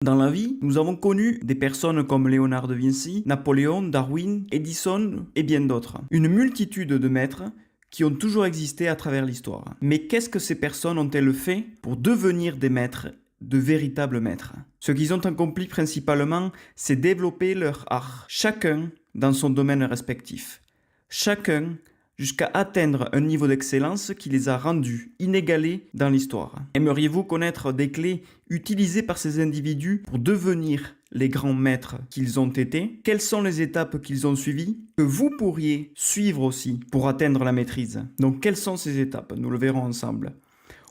Dans la vie, nous avons connu des personnes comme Léonard de Vinci, Napoléon, Darwin, Edison et bien d'autres. Une multitude de maîtres qui ont toujours existé à travers l'histoire. Mais qu'est-ce que ces personnes ont-elles fait pour devenir des maîtres, de véritables maîtres? Ce qu'ils ont accompli principalement, c'est développer leur art, chacun dans son domaine respectif. Chacun jusqu'à atteindre un niveau d'excellence qui les a rendus inégalés dans l'histoire. Aimeriez-vous connaître des clés utilisées par ces individus pour devenir les grands maîtres qu'ils ont été? Quelles sont les étapes qu'ils ont suivies que vous pourriez suivre aussi pour atteindre la maîtrise? Donc quelles sont ces étapes? Nous le verrons ensemble.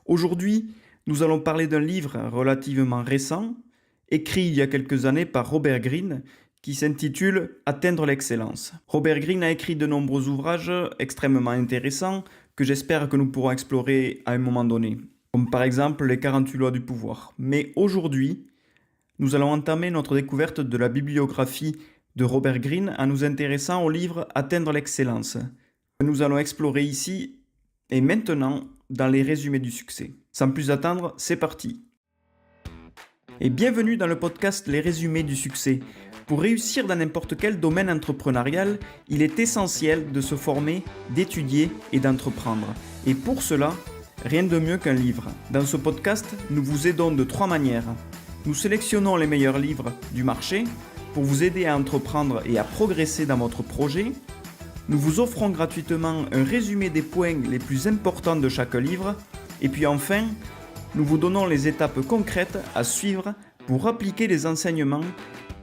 Aujourd'hui, nous allons parler d'un livre relativement récent, écrit il y a quelques années par Robert Greene, qui s'intitule Atteindre l'excellence. Robert Greene a écrit de nombreux ouvrages extrêmement intéressants que j'espère que nous pourrons explorer à un moment donné, comme par exemple les 48 lois du pouvoir. Mais aujourd'hui, nous allons entamer notre découverte de la bibliographie de Robert Greene en nous intéressant au livre Atteindre l'excellence. Nous allons explorer ici et maintenant dans les résumés du succès. Sans plus attendre, c'est parti. Et bienvenue dans le podcast Les résumés du succès. Pour réussir dans n'importe quel domaine entrepreneurial, il est essentiel de se former, d'étudier et d'entreprendre. Et pour cela, rien de mieux qu'un livre. Dans ce podcast, nous vous aidons de 3 manières. Nous sélectionnons les meilleurs livres du marché pour vous aider à entreprendre et à progresser dans votre projet. Nous vous offrons gratuitement un résumé des points les plus importants de chaque livre. Et puis enfin, nous vous donnons les étapes concrètes à suivre pour appliquer les enseignements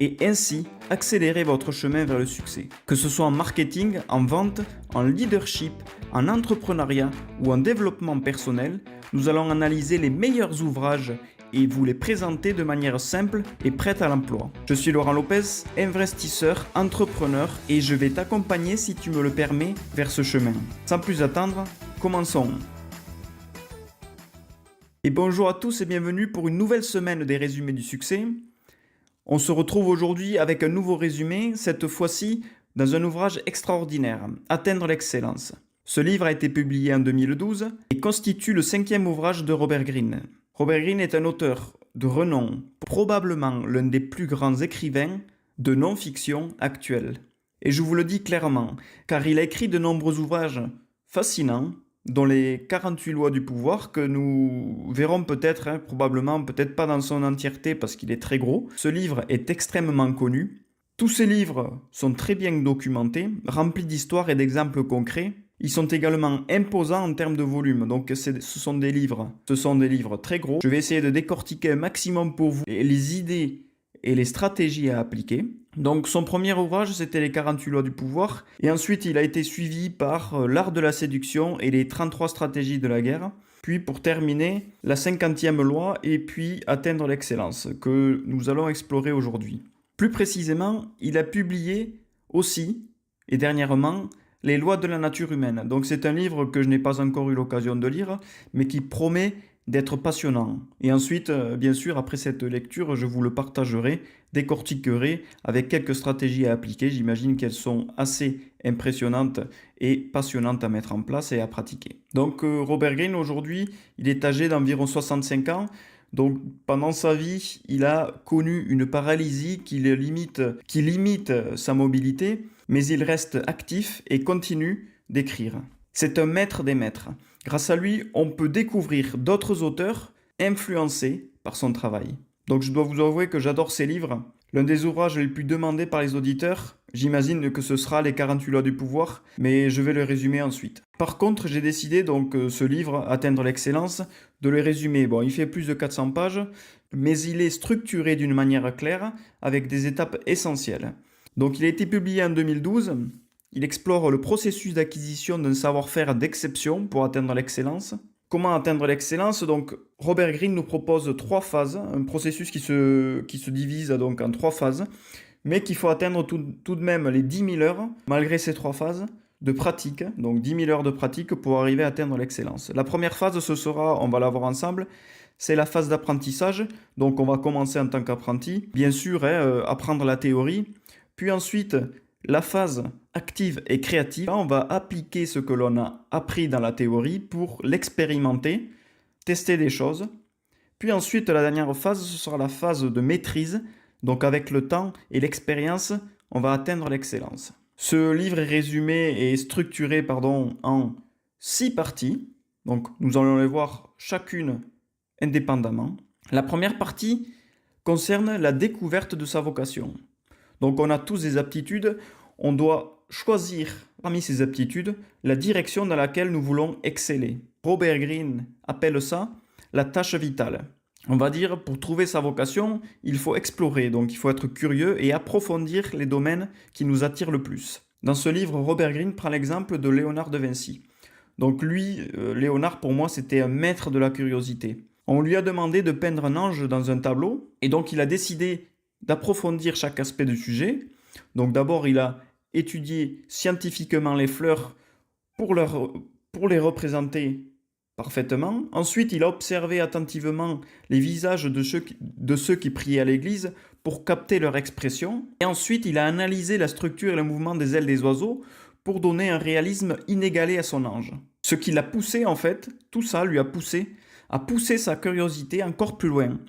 et ainsi accélérer votre chemin vers le succès. Que ce soit en marketing, en vente, en leadership, en entrepreneuriat ou en développement personnel, nous allons analyser les meilleurs ouvrages et vous les présenter de manière simple et prête à l'emploi. Je suis Laurent Lopez, investisseur, entrepreneur et je vais t'accompagner si tu me le permets vers ce chemin. Sans plus attendre, commençons. Et bonjour à tous et bienvenue pour une nouvelle semaine des résumés du succès. On se retrouve aujourd'hui avec un nouveau résumé, cette fois-ci dans un ouvrage extraordinaire, Atteindre l'excellence. Ce livre a été publié en 2012 et constitue le 5e ouvrage de Robert Greene. Robert Greene est un auteur de renom, probablement l'un des plus grands écrivains de non-fiction actuels. Et je vous le dis clairement, car il a écrit de nombreux ouvrages fascinants, dont les 48 lois du pouvoir, que nous verrons peut-être, probablement, peut-être pas dans son entièreté parce qu'il est très gros. Ce livre est extrêmement connu. Tous ces livres sont très bien documentés, remplis d'histoires et d'exemples concrets. Ils sont également imposants en termes de volume, donc ce sont des livres très gros. Je vais essayer de décortiquer un maximum pour vous les idées et les stratégies à appliquer. Donc son premier ouvrage, c'était les 48 lois du pouvoir, et ensuite il a été suivi par l'art de la séduction et les 33 stratégies de la guerre, puis pour terminer, la 50e loi, et puis atteindre l'excellence, que nous allons explorer aujourd'hui. Plus précisément, il a publié aussi, et dernièrement, les lois de la nature humaine. Donc c'est un livre que je n'ai pas encore eu l'occasion de lire, mais qui promet d'être passionnant. Et ensuite, bien sûr, après cette lecture, je vous le partagerai, décortiquerai avec quelques stratégies à appliquer. J'imagine qu'elles sont assez impressionnantes et passionnantes à mettre en place et à pratiquer. Donc Robert Greene, aujourd'hui, il est âgé d'environ 65 ans. Donc pendant sa vie, il a connu une paralysie qui limite sa mobilité, mais il reste actif et continue d'écrire. C'est un maître des maîtres. Grâce à lui, on peut découvrir d'autres auteurs influencés par son travail. Donc je dois vous avouer que j'adore ces livres. L'un des ouvrages les plus demandés par les auditeurs, j'imagine que ce sera les 48 lois du pouvoir, mais je vais le résumer ensuite. Par contre, j'ai décidé donc ce livre, Atteindre l'excellence, de le résumer. Bon, il fait plus de 400 pages, mais il est structuré d'une manière claire, avec des étapes essentielles. Donc il a été publié en 2012. Il explore le processus d'acquisition d'un savoir-faire d'exception pour atteindre l'excellence. Comment atteindre l'excellence? Donc, Robert Greene nous propose 3 phases, un processus qui se divise donc en 3 phases, mais qu'il faut atteindre tout de même les 10 000 heures, malgré ces 3 phases de pratique, donc 10 000 heures de pratique pour arriver à atteindre l'excellence. La première phase, ce sera, on va la voir ensemble, c'est la phase d'apprentissage. Donc, on va commencer en tant qu'apprenti, bien sûr, apprendre la théorie, puis ensuite, la phase active et créative, on va appliquer ce que l'on a appris dans la théorie pour l'expérimenter, tester des choses, Puis ensuite, la dernière phase, ce sera la phase de maîtrise. Donc avec le temps et l'expérience, on va atteindre l'excellence. Ce livre est résumé et structuré en 6 parties. Donc nous allons les voir chacune indépendamment. La première partie concerne la découverte de sa vocation. Donc on a tous des aptitudes, on doit choisir parmi ces aptitudes la direction dans laquelle nous voulons exceller. Robert Greene appelle ça la tâche vitale. On va dire, pour trouver sa vocation, il faut explorer, donc il faut être curieux et approfondir les domaines qui nous attirent le plus. Dans ce livre, Robert Greene prend l'exemple de Léonard de Vinci. Donc lui, Léonard, pour moi, c'était un maître de la curiosité. On lui a demandé de peindre un ange dans un tableau, et donc il a décidé d'approfondir chaque aspect du sujet. Donc d'abord, il a étudié scientifiquement les fleurs pour les représenter parfaitement. Ensuite, il a observé attentivement les visages de ceux qui priaient à l'église pour capter leur expression. Et ensuite, il a analysé la structure et le mouvement des ailes des oiseaux pour donner un réalisme inégalé à son ange. Ce qui l'a poussé, en fait, tout ça lui a poussé à pousser sa curiosité encore plus loin.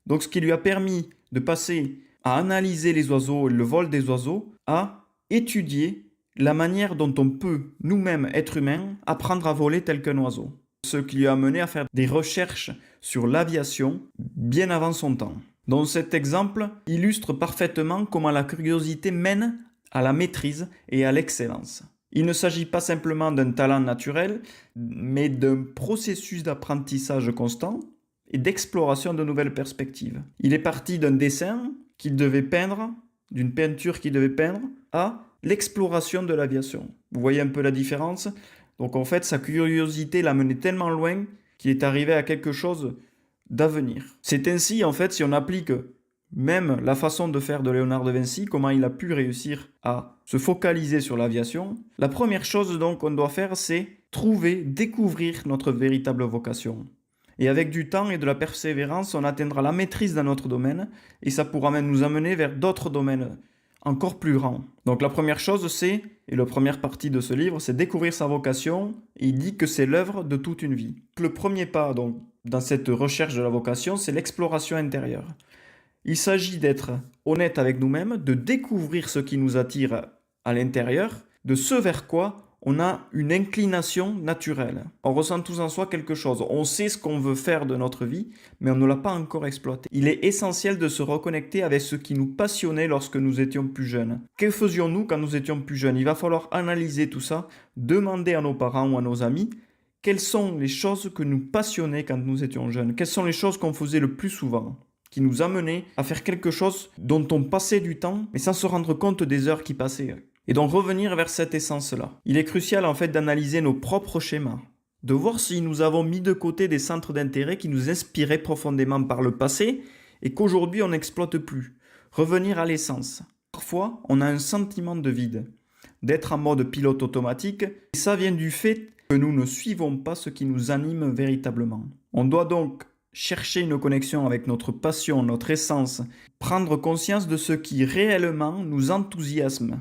Donc ce qui lui a permis de passer à analyser les oiseaux et le vol des oiseaux, à étudier la manière dont on peut, nous-mêmes, êtres humains, apprendre à voler tel qu'un oiseau. Ce qui lui a mené à faire des recherches sur l'aviation bien avant son temps. Donc cet exemple illustre parfaitement comment la curiosité mène à la maîtrise et à l'excellence. Il ne s'agit pas simplement d'un talent naturel, mais d'un processus d'apprentissage constant et d'exploration de nouvelles perspectives. Il est parti d'un dessin qu'il devait peindre, d'une peinture qu'il devait peindre, à l'exploration de l'aviation. Vous voyez un peu la différence ? Donc en fait, sa curiosité l'a mené tellement loin qu'il est arrivé à quelque chose d'avenir. C'est ainsi, en fait, si on applique même la façon de faire de Léonard de Vinci, comment il a pu réussir à se focaliser sur l'aviation. La première chose donc qu'on doit faire, c'est découvrir notre véritable vocation. Et avec du temps et de la persévérance, on atteindra la maîtrise dans notre domaine et ça pourra même nous amener vers d'autres domaines encore plus grands. Donc la première chose, c'est, et la première partie de ce livre, c'est découvrir sa vocation. Et il dit que c'est l'œuvre de toute une vie. Le premier pas donc, dans cette recherche de la vocation, c'est l'exploration intérieure. Il s'agit d'être honnête avec nous-mêmes, de découvrir ce qui nous attire à l'intérieur, de ce vers quoi on a une inclination naturelle. On ressent tous en soi quelque chose. On sait ce qu'on veut faire de notre vie, mais on ne l'a pas encore exploité. Il est essentiel de se reconnecter avec ce qui nous passionnait lorsque nous étions plus jeunes. Que faisions-nous quand nous étions plus jeunes ? Il va falloir analyser tout ça, demander à nos parents ou à nos amis quelles sont les choses que nous passionnaient quand nous étions jeunes. Quelles sont les choses qu'on faisait le plus souvent, qui nous amenaient à faire quelque chose dont on passait du temps, mais sans se rendre compte des heures qui passaient. Et donc revenir vers cette essence-là. Il est crucial en fait d'analyser nos propres schémas, de voir si nous avons mis de côté des centres d'intérêt qui nous inspiraient profondément par le passé et qu'aujourd'hui on n'exploite plus. Revenir à l'essence. Parfois, on a un sentiment de vide, d'être en mode pilote automatique, et ça vient du fait que nous ne suivons pas ce qui nous anime véritablement. On doit donc chercher une connexion avec notre passion, notre essence, prendre conscience de ce qui réellement nous enthousiasme,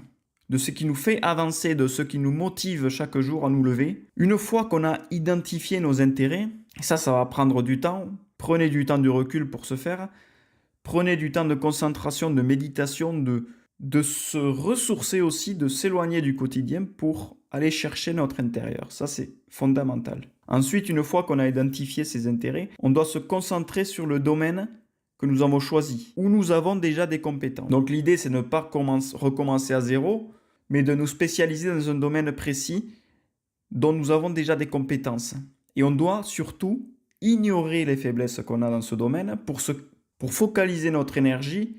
de ce qui nous fait avancer, de ce qui nous motive chaque jour à nous lever. Une fois qu'on a identifié nos intérêts, et ça va prendre du temps, prenez du temps de recul pour ce faire, prenez du temps de concentration, de méditation, de se ressourcer aussi, de s'éloigner du quotidien pour aller chercher notre intérieur. Ça, c'est fondamental. Ensuite, une fois qu'on a identifié ses intérêts, on doit se concentrer sur le domaine que nous avons choisi, où nous avons déjà des compétences. Donc l'idée, c'est de ne pas recommencer à zéro, mais de nous spécialiser dans un domaine précis dont nous avons déjà des compétences. Et on doit surtout ignorer les faiblesses qu'on a dans ce domaine pour focaliser notre énergie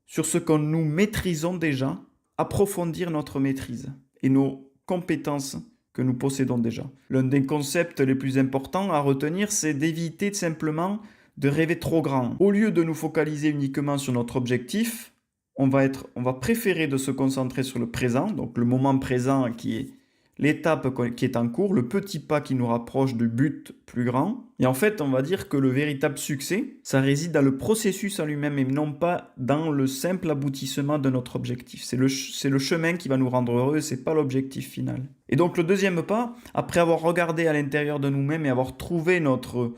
sur ce que nous maîtrisons déjà, approfondir notre maîtrise et nos compétences que nous possédons déjà. L'un des concepts les plus importants à retenir, c'est d'éviter simplement de rêver trop grand. Au lieu de nous focaliser uniquement sur notre objectif, on va préférer de se concentrer sur le présent, donc le moment présent qui est l'étape qui est en cours, le petit pas qui nous rapproche du but plus grand. Et en fait, on va dire que le véritable succès, ça réside dans le processus en lui-même et non pas dans le simple aboutissement de notre objectif. C'est le chemin qui va nous rendre heureux, c'est pas l'objectif final. Et donc le deuxième pas, après avoir regardé à l'intérieur de nous-mêmes et avoir trouvé notre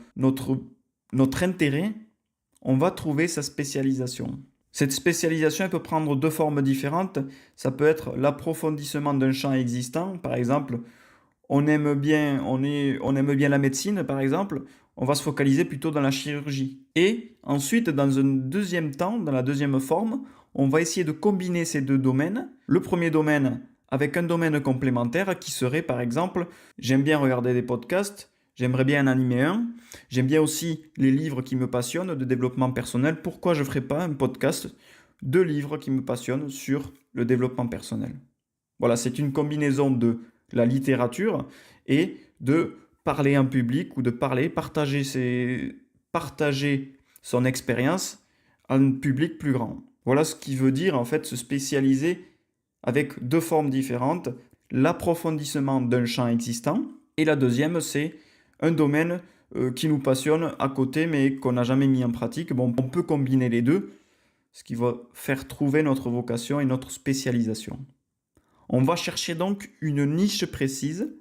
notre intérêt, on va trouver sa spécialisation. Cette spécialisation, elle peut prendre deux formes différentes. Ça peut être l'approfondissement d'un champ existant. Par exemple, on aime bien la médecine, par exemple, on va se focaliser plutôt dans la chirurgie. Et ensuite, dans un deuxième temps, dans la deuxième forme, on va essayer de combiner ces deux domaines. Le premier domaine avec un domaine complémentaire qui serait, par exemple, j'aime bien regarder des podcasts, j'aimerais bien en animer un, j'aime bien aussi les livres qui me passionnent de développement personnel. Pourquoi je ne ferais pas un podcast de livres qui me passionnent sur le développement personnel? Voilà, c'est une combinaison de la littérature et de parler en public ou de partager son expérience à un public plus grand. Voilà ce qui veut dire en fait se spécialiser avec deux formes différentes, l'approfondissement d'un champ existant et la deuxième c'est un domaine qui nous passionne à côté mais qu'on n'a jamais mis en pratique. Bon, on peut combiner les deux, ce qui va faire trouver notre vocation et notre spécialisation. On va chercher donc une niche précise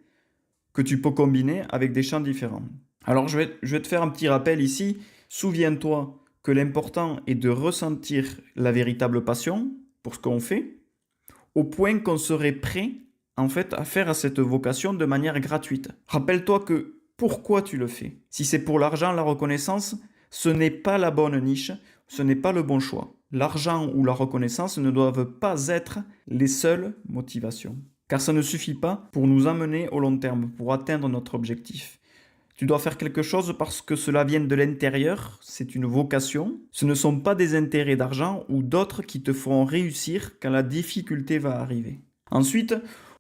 que tu peux combiner avec des champs différents. Alors je vais te faire un petit rappel ici. Souviens-toi que l'important est de ressentir la véritable passion pour ce qu'on fait, au point qu'on serait prêt en fait à faire cette vocation de manière gratuite. Rappelle-toi que pourquoi tu le fais. Si c'est pour l'argent, la reconnaissance, ce n'est pas la bonne niche, ce n'est pas le bon choix. L'argent ou la reconnaissance ne doivent pas être les seules motivations. Car ça ne suffit pas pour nous amener au long terme, pour atteindre notre objectif. Tu dois faire quelque chose parce que cela vient de l'intérieur, c'est une vocation. Ce ne sont pas des intérêts d'argent ou d'autres qui te feront réussir quand la difficulté va arriver. Ensuite,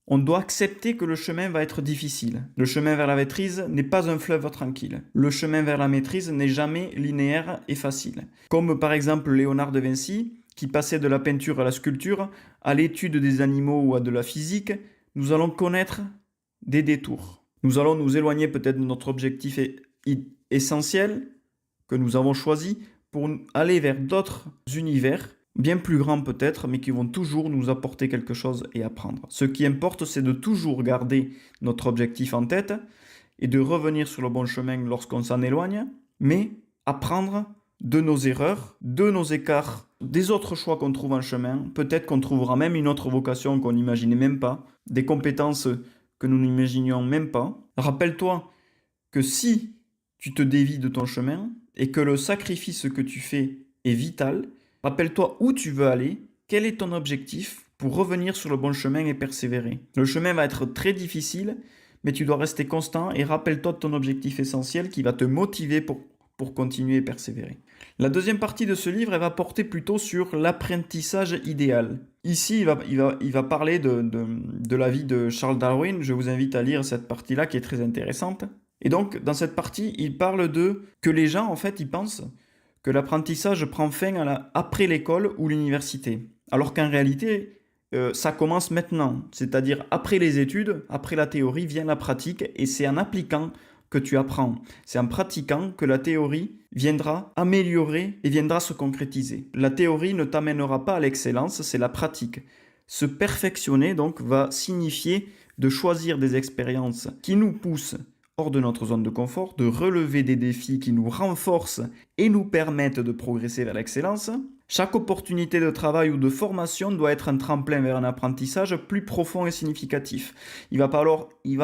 on doit accepter que le chemin va être difficile. Le chemin vers la maîtrise n'est pas un fleuve tranquille. Le chemin vers la maîtrise n'est jamais linéaire et facile. Comme par exemple Léonard de Vinci, qui passait de la peinture à la sculpture, à l'étude des animaux ou à de la physique, nous allons connaître des détours. Nous allons nous éloigner peut-être de notre objectif essentiel que nous avons choisi pour aller vers d'autres univers bien plus grands peut-être, mais qui vont toujours nous apporter quelque chose et apprendre. Ce qui importe, c'est de toujours garder notre objectif en tête et de revenir sur le bon chemin lorsqu'on s'en éloigne, mais apprendre de nos erreurs, de nos écarts, des autres choix qu'on trouve en chemin. Peut-être qu'on trouvera même une autre vocation qu'on n'imaginait même pas, des compétences que nous n'imaginions même pas. Rappelle-toi que si tu te dévies de ton chemin et que le sacrifice que tu fais est vital, rappelle-toi où tu veux aller, quel est ton objectif pour revenir sur le bon chemin et persévérer. Le chemin va être très difficile, mais tu dois rester constant et rappelle-toi de ton objectif essentiel qui va te motiver pour continuer et persévérer. La deuxième partie de ce livre, elle va porter plutôt sur l'apprentissage idéal. Ici, il va parler de la vie de Charles Darwin. Je vous invite à lire cette partie-là qui est très intéressante. Et donc, dans cette partie, il parle que les gens, en fait, ils pensent que l'apprentissage prend fin après l'école ou l'université. Alors qu'en réalité, ça commence maintenant. C'est-à-dire après les études, après la théorie, vient la pratique et c'est en appliquant que tu apprends. C'est en pratiquant que la théorie viendra améliorer et viendra se concrétiser. La théorie ne t'amènera pas à l'excellence, c'est la pratique. Se perfectionner donc va signifier de choisir des expériences qui nous poussent hors de notre zone de confort, de relever des défis qui nous renforcent et nous permettent de progresser vers l'excellence. Chaque opportunité de travail ou de formation doit être un tremplin vers un apprentissage plus profond et significatif. Il va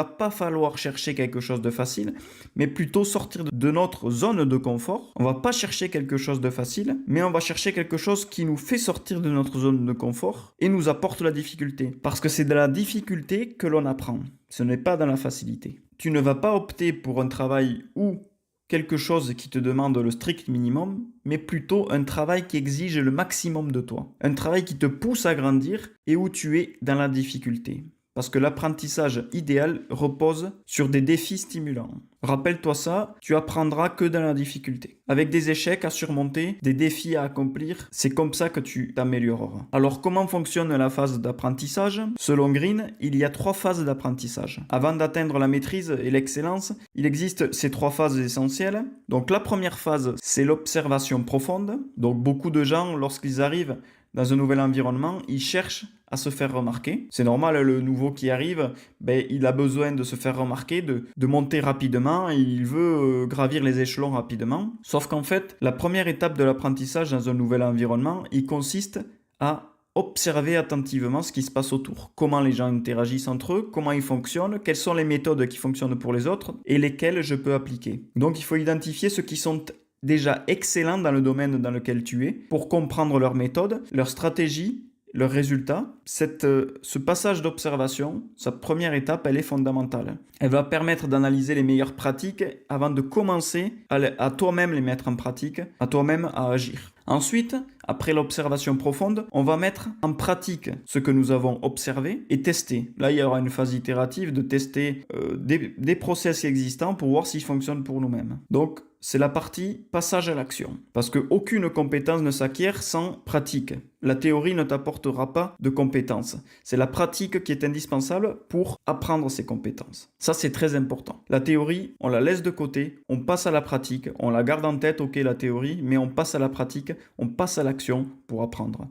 pas falloir chercher quelque chose de facile, mais plutôt sortir de notre zone de confort. On va pas chercher quelque chose de facile, mais on va chercher quelque chose qui nous fait sortir de notre zone de confort et nous apporte la difficulté. Parce que c'est de la difficulté que l'on apprend. Ce n'est pas dans la facilité. Tu ne vas pas opter pour un travail ou quelque chose qui te demande le strict minimum, mais plutôt un travail qui exige le maximum de toi. Un travail qui te pousse à grandir et où tu es dans la difficulté. Parce que l'apprentissage idéal repose sur des défis stimulants. Rappelle-toi ça, tu apprendras que dans la difficulté. Avec des échecs à surmonter, des défis à accomplir, c'est comme ça que tu t'amélioreras. Alors comment fonctionne la phase d'apprentissage? Selon Green, il y a 3 phases d'apprentissage. Avant d'atteindre la maîtrise et l'excellence, il existe ces 3 phases essentielles. Donc la première phase, c'est l'observation profonde. Donc beaucoup de gens, lorsqu'ils arrivent dans un nouvel environnement, il cherche à se faire remarquer. C'est normal, le nouveau qui arrive, il a besoin de se faire remarquer, de monter rapidement, et il veut gravir les échelons rapidement. Sauf qu'en fait, la première étape de l'apprentissage dans un nouvel environnement, il consiste à observer attentivement ce qui se passe autour. Comment les gens interagissent entre eux, comment ils fonctionnent, quelles sont les méthodes qui fonctionnent pour les autres et lesquelles je peux appliquer. Donc il faut identifier ceux qui sont déjà excellents dans le domaine dans lequel tu es pour comprendre leurs méthodes, leurs stratégies, leurs résultats. Ce passage d'observation, sa première étape, elle est fondamentale. Elle va permettre d'analyser les meilleures pratiques avant de commencer à toi-même les mettre en pratique, à toi-même à agir. Ensuite, après l'observation profonde, on va mettre en pratique ce que nous avons observé et tester. Là, il y aura une phase itérative de tester des process existants pour voir s'ils fonctionnent pour nous-mêmes. Donc, c'est la partie passage à l'action. Parce qu'aucune compétence ne s'acquiert sans pratique. La théorie ne t'apportera pas de compétences. C'est la pratique qui est indispensable pour apprendre ces compétences. Ça, c'est très important. La théorie, on la laisse de côté, on passe à la pratique, on la garde en tête, ok, la théorie, mais on passe à la pratique, on passe à l'action pour apprendre.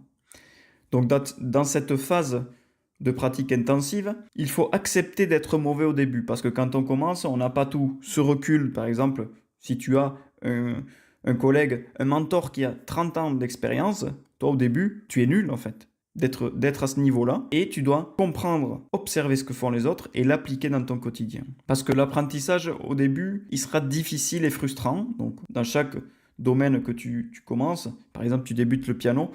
Donc, dans cette phase de pratique intensive, il faut accepter d'être mauvais au début. Parce que quand on commence, on n'a pas tout. Ce recul, par exemple, si tu as un collègue, un mentor qui a 30 ans d'expérience, toi au début, tu es nul en fait d'être à ce niveau-là et tu dois comprendre, observer ce que font les autres et l'appliquer dans ton quotidien. Parce que l'apprentissage au début, il sera difficile et frustrant. Donc dans chaque domaine que tu commences, par exemple tu débutes le piano,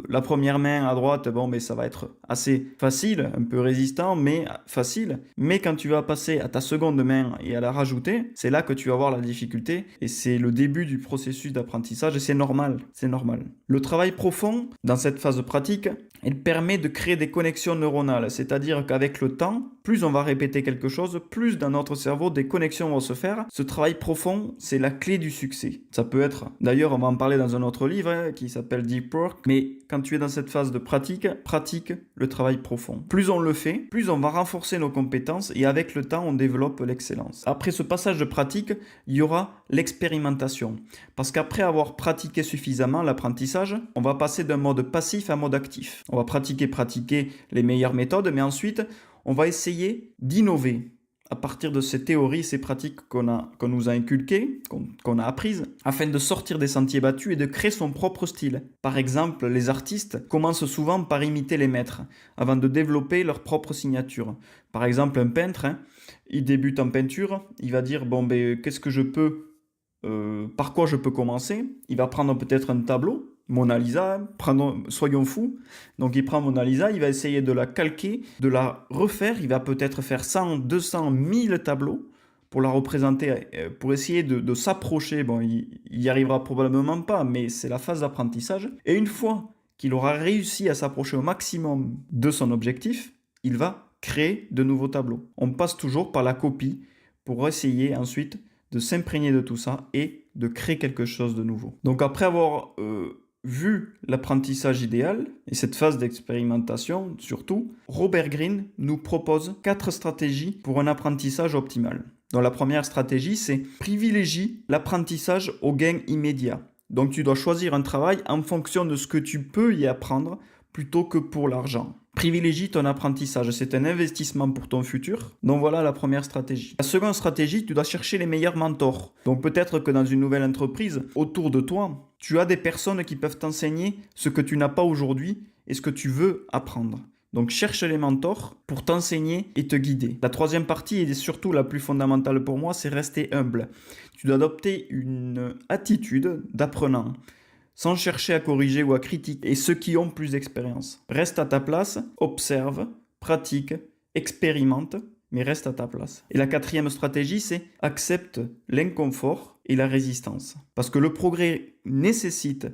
la première main à droite, ça va être assez facile, un peu résistant, mais facile. Mais quand tu vas passer à ta seconde main et à la rajouter, c'est là que tu vas voir la difficulté. Et c'est le début du processus d'apprentissage et c'est normal, c'est normal. Le travail profond, dans cette phase pratique, il permet de créer des connexions neuronales. C'est-à-dire qu'avec le temps, plus on va répéter quelque chose, plus dans notre cerveau des connexions vont se faire. Ce travail profond, c'est la clé du succès. Ça peut être, d'ailleurs on va en parler dans un autre livre qui s'appelle Deep Work, mais quand tu es dans cette phase de pratique le travail profond. Plus on le fait, plus on va renforcer nos compétences et avec le temps, on développe l'excellence. Après ce passage de pratique, il y aura l'expérimentation. Parce qu'après avoir pratiqué suffisamment l'apprentissage, on va passer d'un mode passif à un mode actif. On va pratiquer les meilleures méthodes, mais ensuite, on va essayer d'innover à partir de ces théories, ces pratiques qu'on nous a inculquées, qu'on a apprises, afin de sortir des sentiers battus et de créer son propre style. Par exemple, les artistes commencent souvent par imiter les maîtres, avant de développer leur propre signature. Par exemple, un peintre, il débute en peinture, il va dire, qu'est-ce que je peux, par quoi je peux commencer? Il va prendre peut-être un tableau, Mona Lisa, soyons fous. Donc il prend Mona Lisa, il va essayer de la calquer, de la refaire, il va peut-être faire 100, 200, 1000 tableaux pour la représenter, pour essayer de s'approcher. Il y arrivera probablement pas, mais c'est la phase d'apprentissage. Et une fois qu'il aura réussi à s'approcher au maximum de son objectif, il va créer de nouveaux tableaux. On passe toujours par la copie pour essayer ensuite de s'imprégner de tout ça et de créer quelque chose de nouveau. Donc après avoir vu l'apprentissage idéal et cette phase d'expérimentation surtout, Robert Greene nous propose 4 stratégies pour un apprentissage optimal. Donc la première stratégie, c'est privilégie l'apprentissage au gain immédiat. Donc tu dois choisir un travail en fonction de ce que tu peux y apprendre plutôt que pour l'argent. Privilégie ton apprentissage, c'est un investissement pour ton futur. Donc voilà la première stratégie. La seconde stratégie, tu dois chercher les meilleurs mentors. Donc peut-être que dans une nouvelle entreprise, autour de toi, tu as des personnes qui peuvent t'enseigner ce que tu n'as pas aujourd'hui et ce que tu veux apprendre. Donc cherche les mentors pour t'enseigner et te guider. La troisième partie, et surtout la plus fondamentale pour moi, c'est rester humble. Tu dois adopter une attitude d'apprenant, sans chercher à corriger ou à critiquer, et ceux qui ont plus d'expérience. Reste à ta place, observe, pratique, expérimente, mais reste à ta place. Et la quatrième stratégie, c'est accepte l'inconfort et la résistance. Parce que le progrès nécessite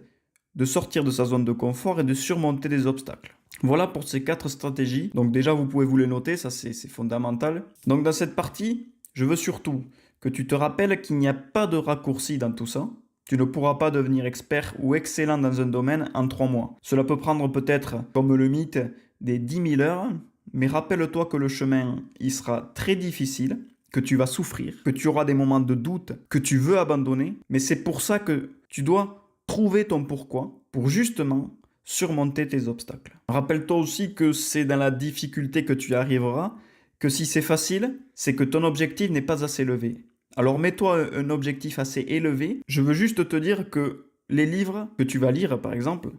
de sortir de sa zone de confort et de surmonter des obstacles. Voilà pour ces 4 stratégies. Donc déjà, vous pouvez vous les noter, ça c'est fondamental. Donc dans cette partie, je veux surtout que tu te rappelles qu'il n'y a pas de raccourci dans tout ça. Tu ne pourras pas devenir expert ou excellent dans un domaine en 3 mois. Cela peut prendre peut-être, comme le mythe, des 10 000 heures, mais rappelle-toi que le chemin, il sera très difficile, que tu vas souffrir, que tu auras des moments de doute, que tu veux abandonner, mais c'est pour ça que tu dois trouver ton pourquoi, pour justement surmonter tes obstacles. Rappelle-toi aussi que c'est dans la difficulté que tu y arriveras, que si c'est facile, c'est que ton objectif n'est pas assez élevé. Alors mets-toi un objectif assez élevé. Je veux juste te dire que les livres que tu vas lire, par exemple,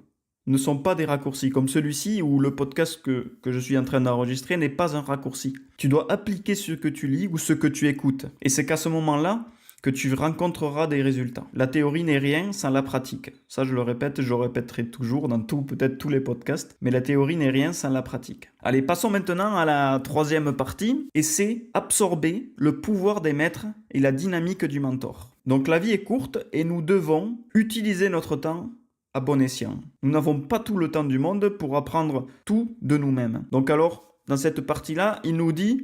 ne sont pas des raccourcis comme celui-ci ou le podcast que je suis en train d'enregistrer n'est pas un raccourci. Tu dois appliquer ce que tu lis ou ce que tu écoutes. Et c'est qu'à ce moment-là que tu rencontreras des résultats. La théorie n'est rien sans la pratique. Ça, je le répète, je le répéterai toujours dans peut-être tous les podcasts, mais la théorie n'est rien sans la pratique. Allez, passons maintenant à la troisième partie, et c'est absorber le pouvoir des maîtres et la dynamique du mentor. Donc la vie est courte et nous devons utiliser notre temps à bon escient. Nous n'avons pas tout le temps du monde pour apprendre tout de nous-mêmes. Donc alors, dans cette partie-là,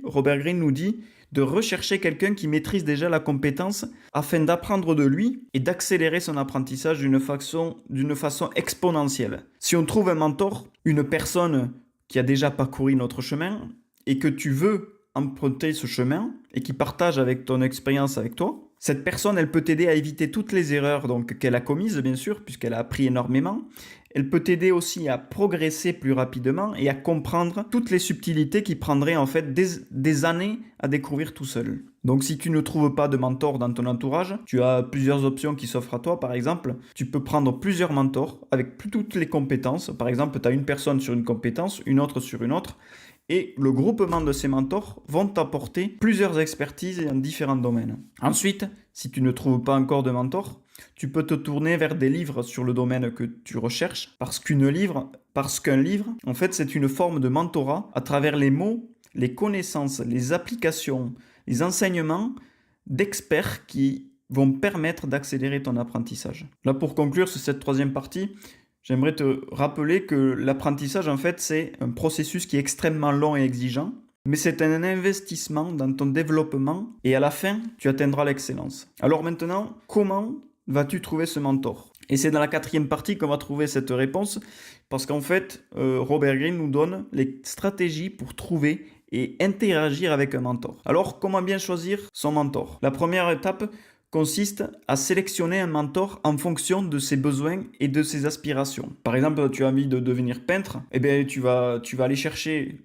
Robert Greene nous dit, de rechercher quelqu'un qui maîtrise déjà la compétence afin d'apprendre de lui et d'accélérer son apprentissage d'une façon exponentielle. Si on trouve un mentor, une personne qui a déjà parcouru notre chemin et que tu veux emprunter ce chemin et qui partage avec ton expérience avec toi, cette personne, elle peut t'aider à éviter toutes les erreurs qu'elle a commises, bien sûr, puisqu'elle a appris énormément. Elle peut t'aider aussi à progresser plus rapidement et à comprendre toutes les subtilités qui prendraient en fait des années à découvrir tout seul. Donc si tu ne trouves pas de mentor dans ton entourage, tu as plusieurs options qui s'offrent à toi. Par exemple, tu peux prendre plusieurs mentors avec toutes les compétences. Par exemple, tu as une personne sur une compétence, une autre sur une autre. Et le groupement de ces mentors vont t'apporter plusieurs expertises en différents domaines. Ensuite, si tu ne trouves pas encore de mentor, tu peux te tourner vers des livres sur le domaine que tu recherches, parce qu'un livre, en fait, c'est une forme de mentorat à travers les mots, les connaissances, les applications, les enseignements d'experts qui vont permettre d'accélérer ton apprentissage. Là, pour conclure sur cette troisième partie, j'aimerais te rappeler que l'apprentissage, en fait, c'est un processus qui est extrêmement long et exigeant, mais c'est un investissement dans ton développement et à la fin, tu atteindras l'excellence. Alors maintenant, comment vas-tu trouver ce mentor? Et c'est dans la quatrième partie qu'on va trouver cette réponse, parce qu'en fait, Robert Greene nous donne les stratégies pour trouver et interagir avec un mentor. Alors, comment bien choisir son mentor? La première étape consiste à sélectionner un mentor en fonction de ses besoins et de ses aspirations. Par exemple, tu as envie de devenir peintre, eh bien, tu vas aller chercher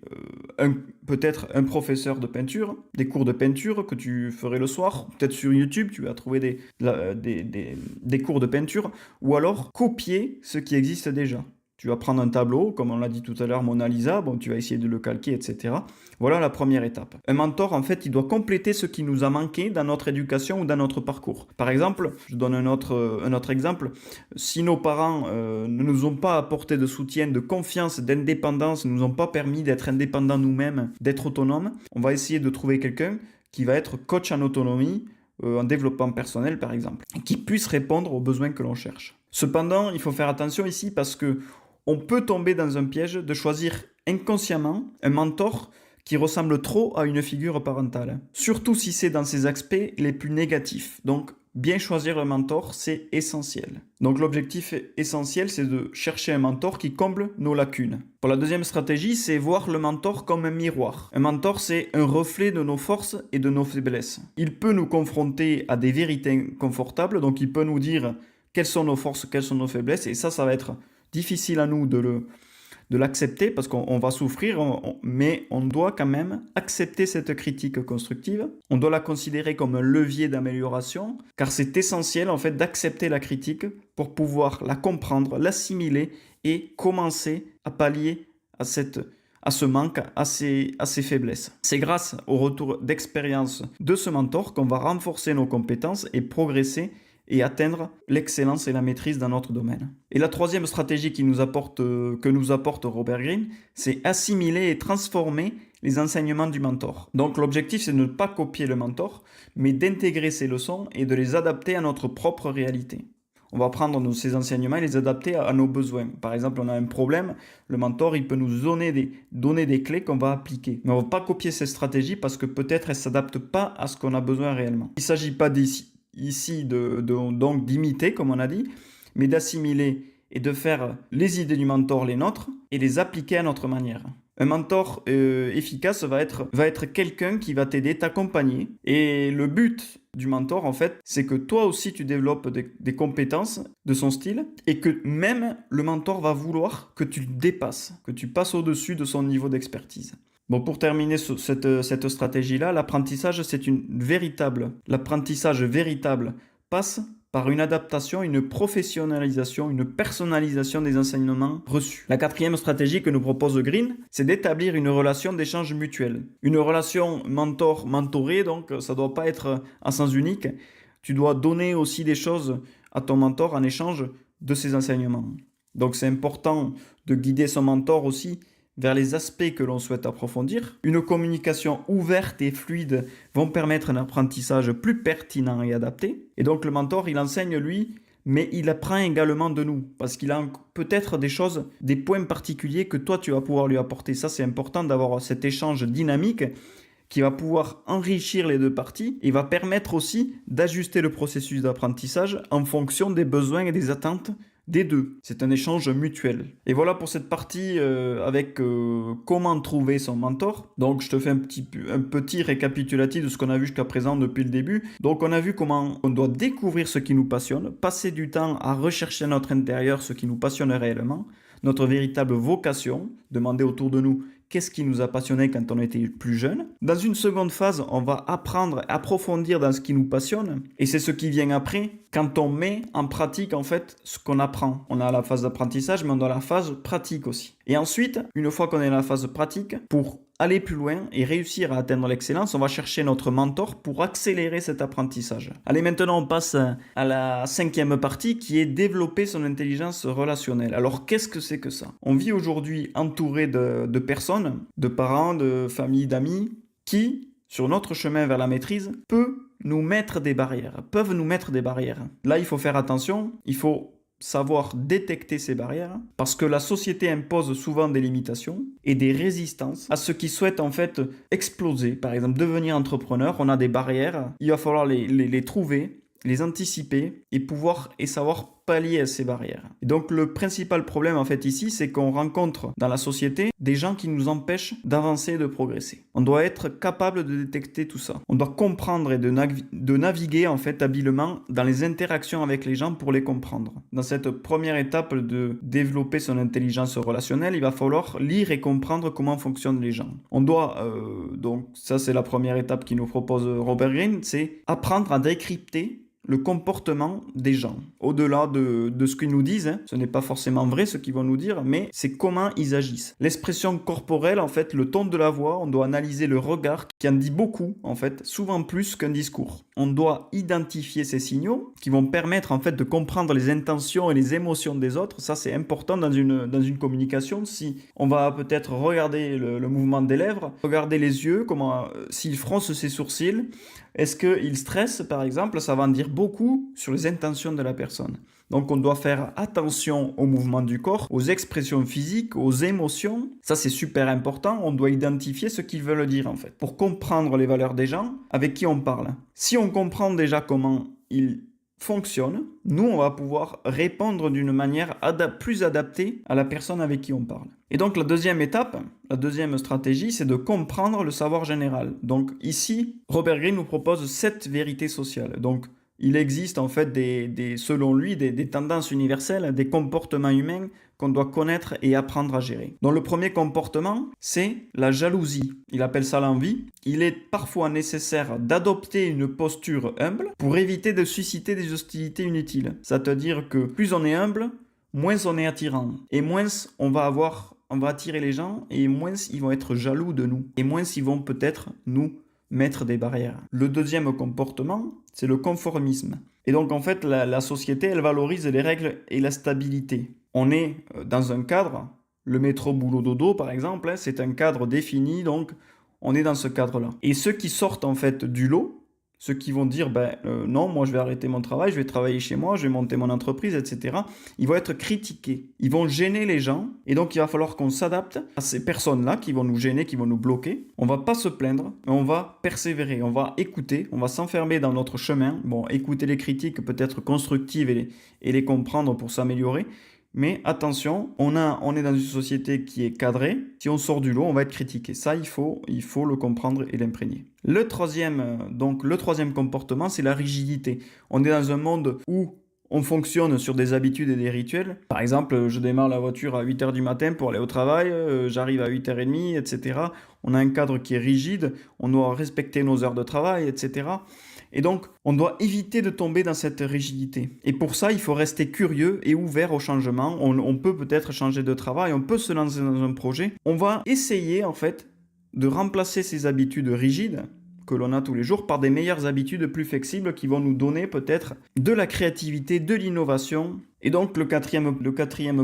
peut-être un professeur de peinture, des cours de peinture que tu ferais le soir, peut-être sur YouTube, tu vas trouver des cours de peinture, ou alors copier ce qui existe déjà. Tu vas prendre un tableau, comme on l'a dit tout à l'heure, Mona Lisa, tu vas essayer de le calquer, etc. Voilà la première étape. Un mentor, en fait, il doit compléter ce qui nous a manqué dans notre éducation ou dans notre parcours. Par exemple, je donne un autre exemple, si nos parents ne nous ont pas apporté de soutien, de confiance, d'indépendance, ne nous ont pas permis d'être indépendants nous-mêmes, d'être autonomes, on va essayer de trouver quelqu'un qui va être coach en autonomie, en développement personnel par exemple, qui puisse répondre aux besoins que l'on cherche. Cependant, il faut faire attention ici parce que on peut tomber dans un piège de choisir inconsciemment un mentor qui ressemble trop à une figure parentale. Surtout si c'est dans ses aspects les plus négatifs. Donc, bien choisir un mentor, c'est essentiel. Donc, l'objectif essentiel, c'est de chercher un mentor qui comble nos lacunes. Pour la deuxième stratégie, c'est voir le mentor comme un miroir. Un mentor, c'est un reflet de nos forces et de nos faiblesses. Il peut nous confronter à des vérités inconfortables, donc il peut nous dire quelles sont nos forces, quelles sont nos faiblesses, et ça va être difficile à nous de l'accepter parce qu'on va souffrir, mais on doit quand même accepter cette critique constructive. On doit la considérer comme un levier d'amélioration, car c'est essentiel en fait d'accepter la critique pour pouvoir la comprendre, l'assimiler et commencer à pallier à ce manque, à ces faiblesses. C'est grâce au retour d'expérience de ce mentor qu'on va renforcer nos compétences et progresser et atteindre l'excellence et la maîtrise dans notre domaine. Et la troisième stratégie que nous apporte Robert Greene, c'est assimiler et transformer les enseignements du mentor. Donc l'objectif, c'est de ne pas copier le mentor, mais d'intégrer ses leçons et de les adapter à notre propre réalité. On va prendre ces enseignements et les adapter à nos besoins. Par exemple, on a un problème, le mentor, il peut nous donner des clés qu'on va appliquer. Mais on ne va pas copier ces stratégies parce que peut-être elles ne s'adaptent pas à ce qu'on a besoin réellement. Il ne s'agit pas donc d'imiter, comme on a dit, mais d'assimiler et de faire les idées du mentor les nôtres et les appliquer à notre manière. Un mentor efficace va être quelqu'un qui va t'aider, t'accompagner. Et le but du mentor, en fait, c'est que toi aussi tu développes des compétences de son style et que même le mentor va vouloir que tu le dépasses, que tu passes au-dessus de son niveau d'expertise. Bon, pour terminer cette stratégie-là, l'apprentissage véritable passe par une adaptation, une professionnalisation, une personnalisation des enseignements reçus. La quatrième stratégie que nous propose Green, c'est d'établir une relation d'échange mutuel. Une relation mentor-mentoré, donc ça ne doit pas être à sens unique. Tu dois donner aussi des choses à ton mentor en échange de ses enseignements. Donc c'est important de guider son mentor aussi vers les aspects que l'on souhaite approfondir. Une communication ouverte et fluide vont permettre un apprentissage plus pertinent et adapté. Et donc le mentor, il enseigne lui, mais il apprend également de nous, parce qu'il a peut-être des choses, des points particuliers que toi tu vas pouvoir lui apporter. Ça, c'est important d'avoir cet échange dynamique qui va pouvoir enrichir les deux parties et va permettre aussi d'ajuster le processus d'apprentissage en fonction des besoins et des attentes des deux. C'est un échange mutuel. Et voilà pour cette partie avec comment trouver son mentor. Donc je te fais un petit récapitulatif de ce qu'on a vu jusqu'à présent depuis le début. Donc on a vu comment on doit découvrir ce qui nous passionne, passer du temps à rechercher à notre intérieur ce qui nous passionne réellement, notre véritable vocation, demander autour de nous qu'est-ce qui nous a passionné quand on était plus jeune. Dans une seconde phase, on va apprendre, approfondir dans ce qui nous passionne. Et c'est ce qui vient après, quand on met en pratique en fait ce qu'on apprend. On a la phase d'apprentissage, mais on a la phase pratique aussi. Et ensuite, une fois qu'on est dans la phase pratique, pour aller plus loin et réussir à atteindre l'excellence, on va chercher notre mentor pour accélérer cet apprentissage. Allez, maintenant on passe à la cinquième partie qui est développer son intelligence relationnelle. Alors qu'est-ce que c'est que ça? On vit aujourd'hui entouré de personnes, de parents, de familles, d'amis, qui, sur notre chemin vers la maîtrise, peuvent nous mettre des barrières. Là, il faut faire attention, il faut savoir détecter ces barrières, parce que la société impose souvent des limitations et des résistances à ceux qui souhaitent en fait exploser. Par exemple, devenir entrepreneur, on a des barrières, il va falloir les trouver, les anticiper et savoir pallier à ces barrières. Et donc le principal problème en fait ici, c'est qu'on rencontre dans la société des gens qui nous empêchent d'avancer et de progresser. On doit être capable de détecter tout ça. On doit comprendre et de naviguer en fait habilement dans les interactions avec les gens pour les comprendre. Dans cette première étape de développer son intelligence relationnelle, il va falloir lire et comprendre comment fonctionnent les gens. On doit, donc ça c'est la première étape qui nous propose Robert Greene, c'est apprendre à décrypter le comportement des gens. Au-delà de ce qu'ils nous disent, hein, ce n'est pas forcément vrai ce qu'ils vont nous dire, mais c'est comment ils agissent. L'expression corporelle, en fait, le ton de la voix, on doit analyser le regard qui en dit beaucoup, en fait, souvent plus qu'un discours. On doit identifier ces signaux qui vont permettre, en fait, de comprendre les intentions et les émotions des autres. Ça, c'est important dans une communication. Si on va peut-être regarder le mouvement des lèvres, regarder les yeux, s'il fronce ses sourcils, est-ce qu'il stresse, par exemple? Ça va en dire beaucoup sur les intentions de la personne. Donc on doit faire attention aux mouvements du corps, aux expressions physiques, aux émotions. Ça c'est super important, on doit identifier ce qu'ils veulent dire en fait, pour comprendre les valeurs des gens avec qui on parle. Si on comprend déjà comment ils fonctionnent, nous on va pouvoir répondre d'une manière plus adaptée à la personne avec qui on parle. Et donc la deuxième étape, la deuxième stratégie, c'est de comprendre le savoir général. Donc ici, Robert Greene nous propose 7 vérités sociales. Donc il existe en fait selon lui des tendances universelles, des comportements humains qu'on doit connaître et apprendre à gérer. Donc le premier comportement, c'est la jalousie. Il appelle ça l'envie. Il est parfois nécessaire d'adopter une posture humble pour éviter de susciter des hostilités inutiles. C'est-à-dire que plus on est humble, moins on est attirant. Et moins on va attirer les gens et moins ils vont être jaloux de nous. Et moins ils vont peut-être nous mettre des barrières. Le deuxième comportement, c'est le conformisme. Et donc en fait, la société, elle valorise les règles et la stabilité. On est dans un cadre, le métro boulot dodo par exemple, hein, c'est un cadre défini, donc on est dans ce cadre-là. Et ceux qui sortent en fait du lot, ceux qui vont dire non, moi je vais arrêter mon travail, je vais travailler chez moi, je vais monter mon entreprise, etc. Ils vont être critiqués, ils vont gêner les gens, et donc il va falloir qu'on s'adapte à ces personnes-là qui vont nous gêner, qui vont nous bloquer. On va pas se plaindre, mais on va persévérer, on va écouter, on va s'enfermer dans notre chemin. Bon, écouter les critiques peut-être constructives et les comprendre pour s'améliorer, Mais attention, on est dans une société qui est cadrée. Si on sort du lot, on va être critiqué. Ça, il faut le comprendre et l'imprégner. Le troisième comportement, c'est la rigidité. On est dans un monde où on fonctionne sur des habitudes et des rituels. Par exemple, je démarre la voiture à 8h du matin pour aller au travail, j'arrive à 8h30, etc. On a un cadre qui est rigide, on doit respecter nos heures de travail, etc. Et donc, on doit éviter de tomber dans cette rigidité. Et pour ça, il faut rester curieux et ouvert au changement. On peut peut-être changer de travail, on peut se lancer dans un projet. On va essayer, en fait, de remplacer ces habitudes rigides que l'on a tous les jours par des meilleures habitudes plus flexibles qui vont nous donner peut-être de la créativité, de l'innovation. Et donc le quatrième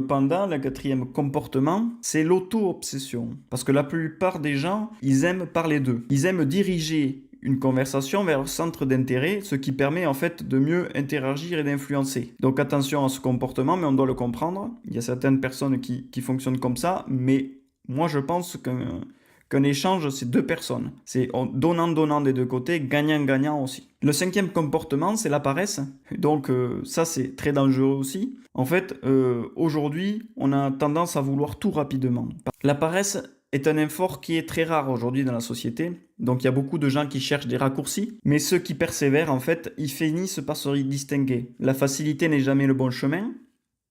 pendant, le quatrième comportement, c'est l'auto-obsession. Parce que la plupart des gens, ils aiment parler d'eux. Ils aiment diriger une conversation vers le centre d'intérêt, ce qui permet en fait de mieux interagir et d'influencer. Donc attention à ce comportement, mais on doit le comprendre. Il y a certaines personnes qui fonctionnent comme ça, mais moi je pense qu'un échange, c'est deux personnes. C'est donnant-donnant des deux côtés, gagnant-gagnant aussi. Le cinquième comportement, c'est la paresse. Donc ça, c'est très dangereux aussi. En fait, aujourd'hui, on a tendance à vouloir tout rapidement. La paresse est un effort qui est très rare aujourd'hui dans la société. Donc il y a beaucoup de gens qui cherchent des raccourcis, mais ceux qui persévèrent, en fait, ils finissent par se distinguer. La facilité n'est jamais le bon chemin.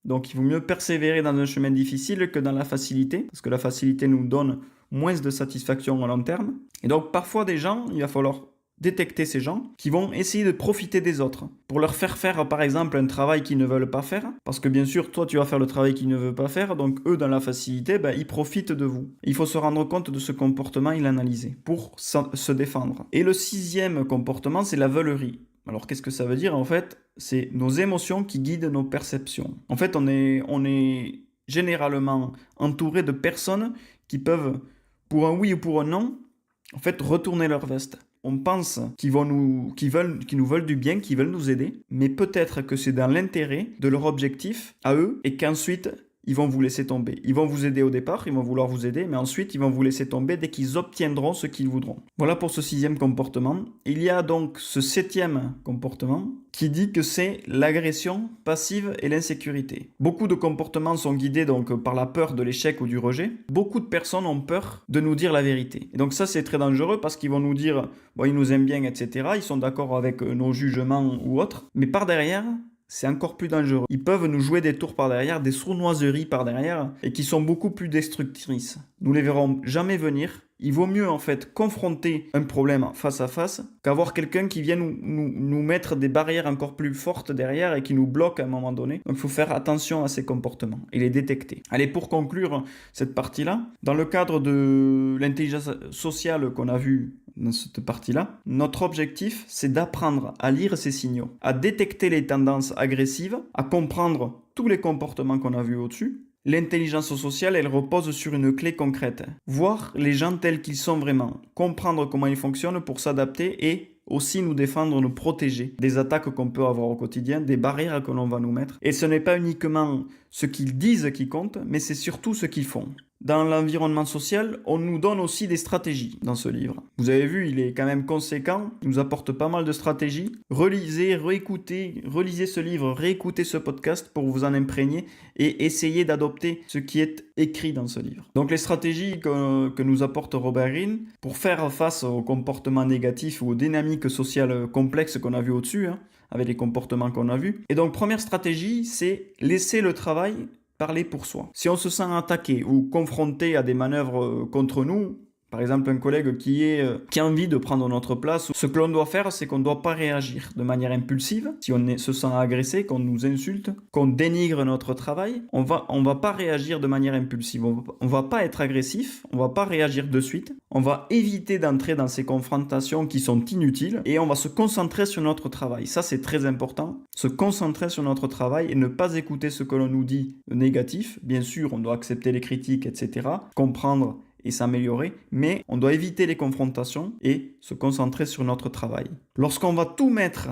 Donc il vaut mieux persévérer dans un chemin difficile que dans la facilité, parce que la facilité nous donne moins de satisfaction à long terme. Et donc parfois des gens, il va falloir détecter ces gens qui vont essayer de profiter des autres pour leur faire faire par exemple un travail qu'ils ne veulent pas faire, parce que bien sûr toi tu vas faire le travail qu'ils ne veulent pas faire, donc eux dans la facilité, ils profitent de vous. Il faut se rendre compte de ce comportement et l'analyser pour se défendre. Et le sixième comportement, c'est la veulerie. Alors qu'est-ce que ça veut dire en fait? C'est nos émotions qui guident nos perceptions. En fait, on est généralement entouré de personnes qui peuvent, pour un oui ou pour un non, en fait, retourner leur veste. On pense qu'ils nous veulent du bien, qu'ils veulent nous aider, mais peut-être que c'est dans l'intérêt de leur objectif à eux et qu'ensuite ils vont vous laisser tomber. Ils vont vous aider au départ, ils vont vouloir vous aider, mais ensuite ils vont vous laisser tomber dès qu'ils obtiendront ce qu'ils voudront. Voilà pour ce sixième comportement. Il y a donc ce septième comportement qui dit que c'est l'agression passive et l'insécurité. Beaucoup de comportements sont guidés donc par la peur de l'échec ou du rejet. Beaucoup de personnes ont peur de nous dire la vérité. Et donc ça c'est très dangereux parce qu'ils vont nous dire bon, ils nous aiment bien, etc. Ils sont d'accord avec nos jugements ou autres, mais par derrière, c'est encore plus dangereux. Ils peuvent nous jouer des tours par derrière, des sournoiseries par derrière, et qui sont beaucoup plus destructrices. Nous les verrons jamais venir. Il vaut mieux en fait confronter un problème face à face qu'avoir quelqu'un qui vient nous mettre des barrières encore plus fortes derrière et qui nous bloque à un moment donné. Donc il faut faire attention à ces comportements et les détecter. Allez, pour conclure cette partie-là, dans le cadre de l'intelligence sociale qu'on a vu dans cette partie-là, notre objectif, c'est d'apprendre à lire ces signaux, à détecter les tendances agressives, à comprendre tous les comportements qu'on a vus au-dessus. L'intelligence sociale, elle repose sur une clé concrète. Voir les gens tels qu'ils sont vraiment, comprendre comment ils fonctionnent pour s'adapter et aussi nous défendre, nous protéger des attaques qu'on peut avoir au quotidien, des barrières que l'on va nous mettre. Et ce n'est pas uniquement ce qu'ils disent qui compte, mais c'est surtout ce qu'ils font. Dans l'environnement social, on nous donne aussi des stratégies dans ce livre. Vous avez vu, il est quand même conséquent, il nous apporte pas mal de stratégies. Relisez, réécoutez, relisez ce livre, réécoutez ce podcast pour vous en imprégner et essayez d'adopter ce qui est écrit dans ce livre. Donc les stratégies que nous apporte Robert Greene pour faire face aux comportements négatifs ou aux dynamiques sociales complexes qu'on a vues au-dessus, avec les comportements qu'on a vus. Et donc première stratégie, c'est laisser le travail parler pour soi. Si on se sent attaqué ou confronté à des manœuvres contre nous, par exemple un collègue qui a envie de prendre notre place, ce que l'on doit faire, c'est qu'on ne doit pas réagir de manière impulsive. Si on se sent agressé, qu'on nous insulte, qu'on dénigre notre travail, on va pas réagir de manière impulsive. On va pas être agressif, on va pas réagir de suite. On va éviter d'entrer dans ces confrontations qui sont inutiles et on va se concentrer sur notre travail. Ça, c'est très important. Se concentrer sur notre travail et ne pas écouter ce que l'on nous dit négatif. Bien sûr, on doit accepter les critiques, etc. Comprendre et s'améliorer, mais on doit éviter les confrontations et se concentrer sur notre travail. Lorsqu'on va tout mettre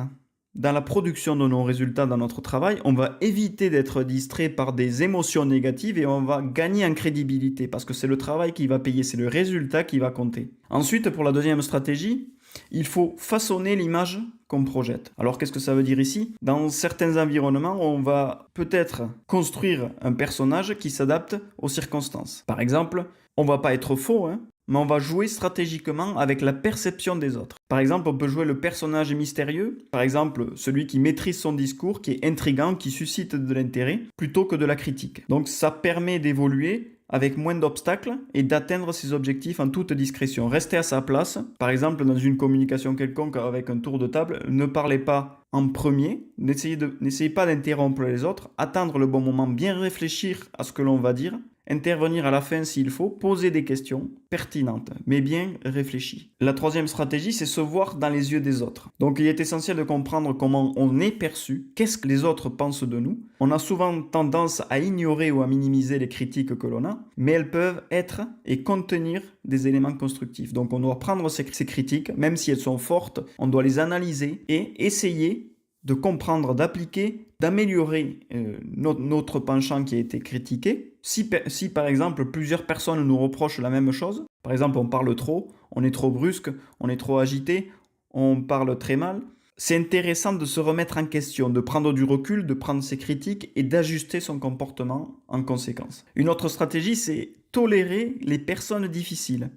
dans la production de nos résultats dans notre travail, on va éviter d'être distrait par des émotions négatives et on va gagner en crédibilité parce que c'est le travail qui va payer, c'est le résultat qui va compter. Ensuite, pour la deuxième stratégie, Il faut façonner l'image qu'on projette. Alors qu'est-ce que ça veut dire ici? Dans certains environnements, on va peut-être construire un personnage qui s'adapte aux circonstances. Par exemple, on va pas être faux, hein, mais on va jouer stratégiquement avec la perception des autres. Par exemple, on peut jouer le personnage mystérieux, par exemple celui qui maîtrise son discours, qui est intriguant, qui suscite de l'intérêt, plutôt que de la critique. Donc ça permet d'évoluer avec moins d'obstacles et d'atteindre ses objectifs en toute discrétion. Restez à sa place, par exemple dans une communication quelconque avec un tour de table, ne parlez pas en premier, n'essayez pas d'interrompre les autres, attendre le bon moment, bien réfléchir à ce que l'on va dire, intervenir à la fin s'il faut, poser des questions pertinentes, mais bien réfléchies. La troisième stratégie, c'est se voir dans les yeux des autres. Donc il est essentiel de comprendre comment on est perçu, qu'est-ce que les autres pensent de nous. On a souvent tendance à ignorer ou à minimiser les critiques que l'on a, mais elles peuvent être et contenir des éléments constructifs. Donc on doit prendre ces critiques, même si elles sont fortes, on doit les analyser et essayer de comprendre, d'appliquer, d'améliorer notre penchant qui a été critiqué. Si par exemple plusieurs personnes nous reprochent la même chose, par exemple on parle trop, on est trop brusque, on est trop agité, on parle très mal, c'est intéressant de se remettre en question, de prendre du recul, de prendre ses critiques et d'ajuster son comportement en conséquence. Une autre stratégie, c'est tolérer les personnes difficiles.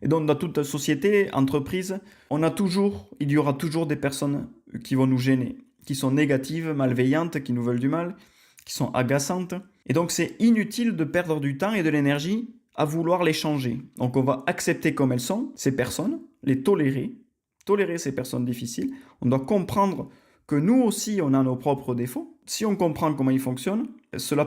Et donc dans toute société, entreprise, il y aura toujours des personnes qui vont nous gêner, qui sont négatives, malveillantes, qui nous veulent du mal, qui sont agaçantes. Et donc c'est inutile de perdre du temps et de l'énergie à vouloir les changer. Donc on va accepter comme elles sont, ces personnes, les tolérer ces personnes difficiles. On doit comprendre que nous aussi, on a nos propres défauts. Si on comprend comment ils fonctionnent, cela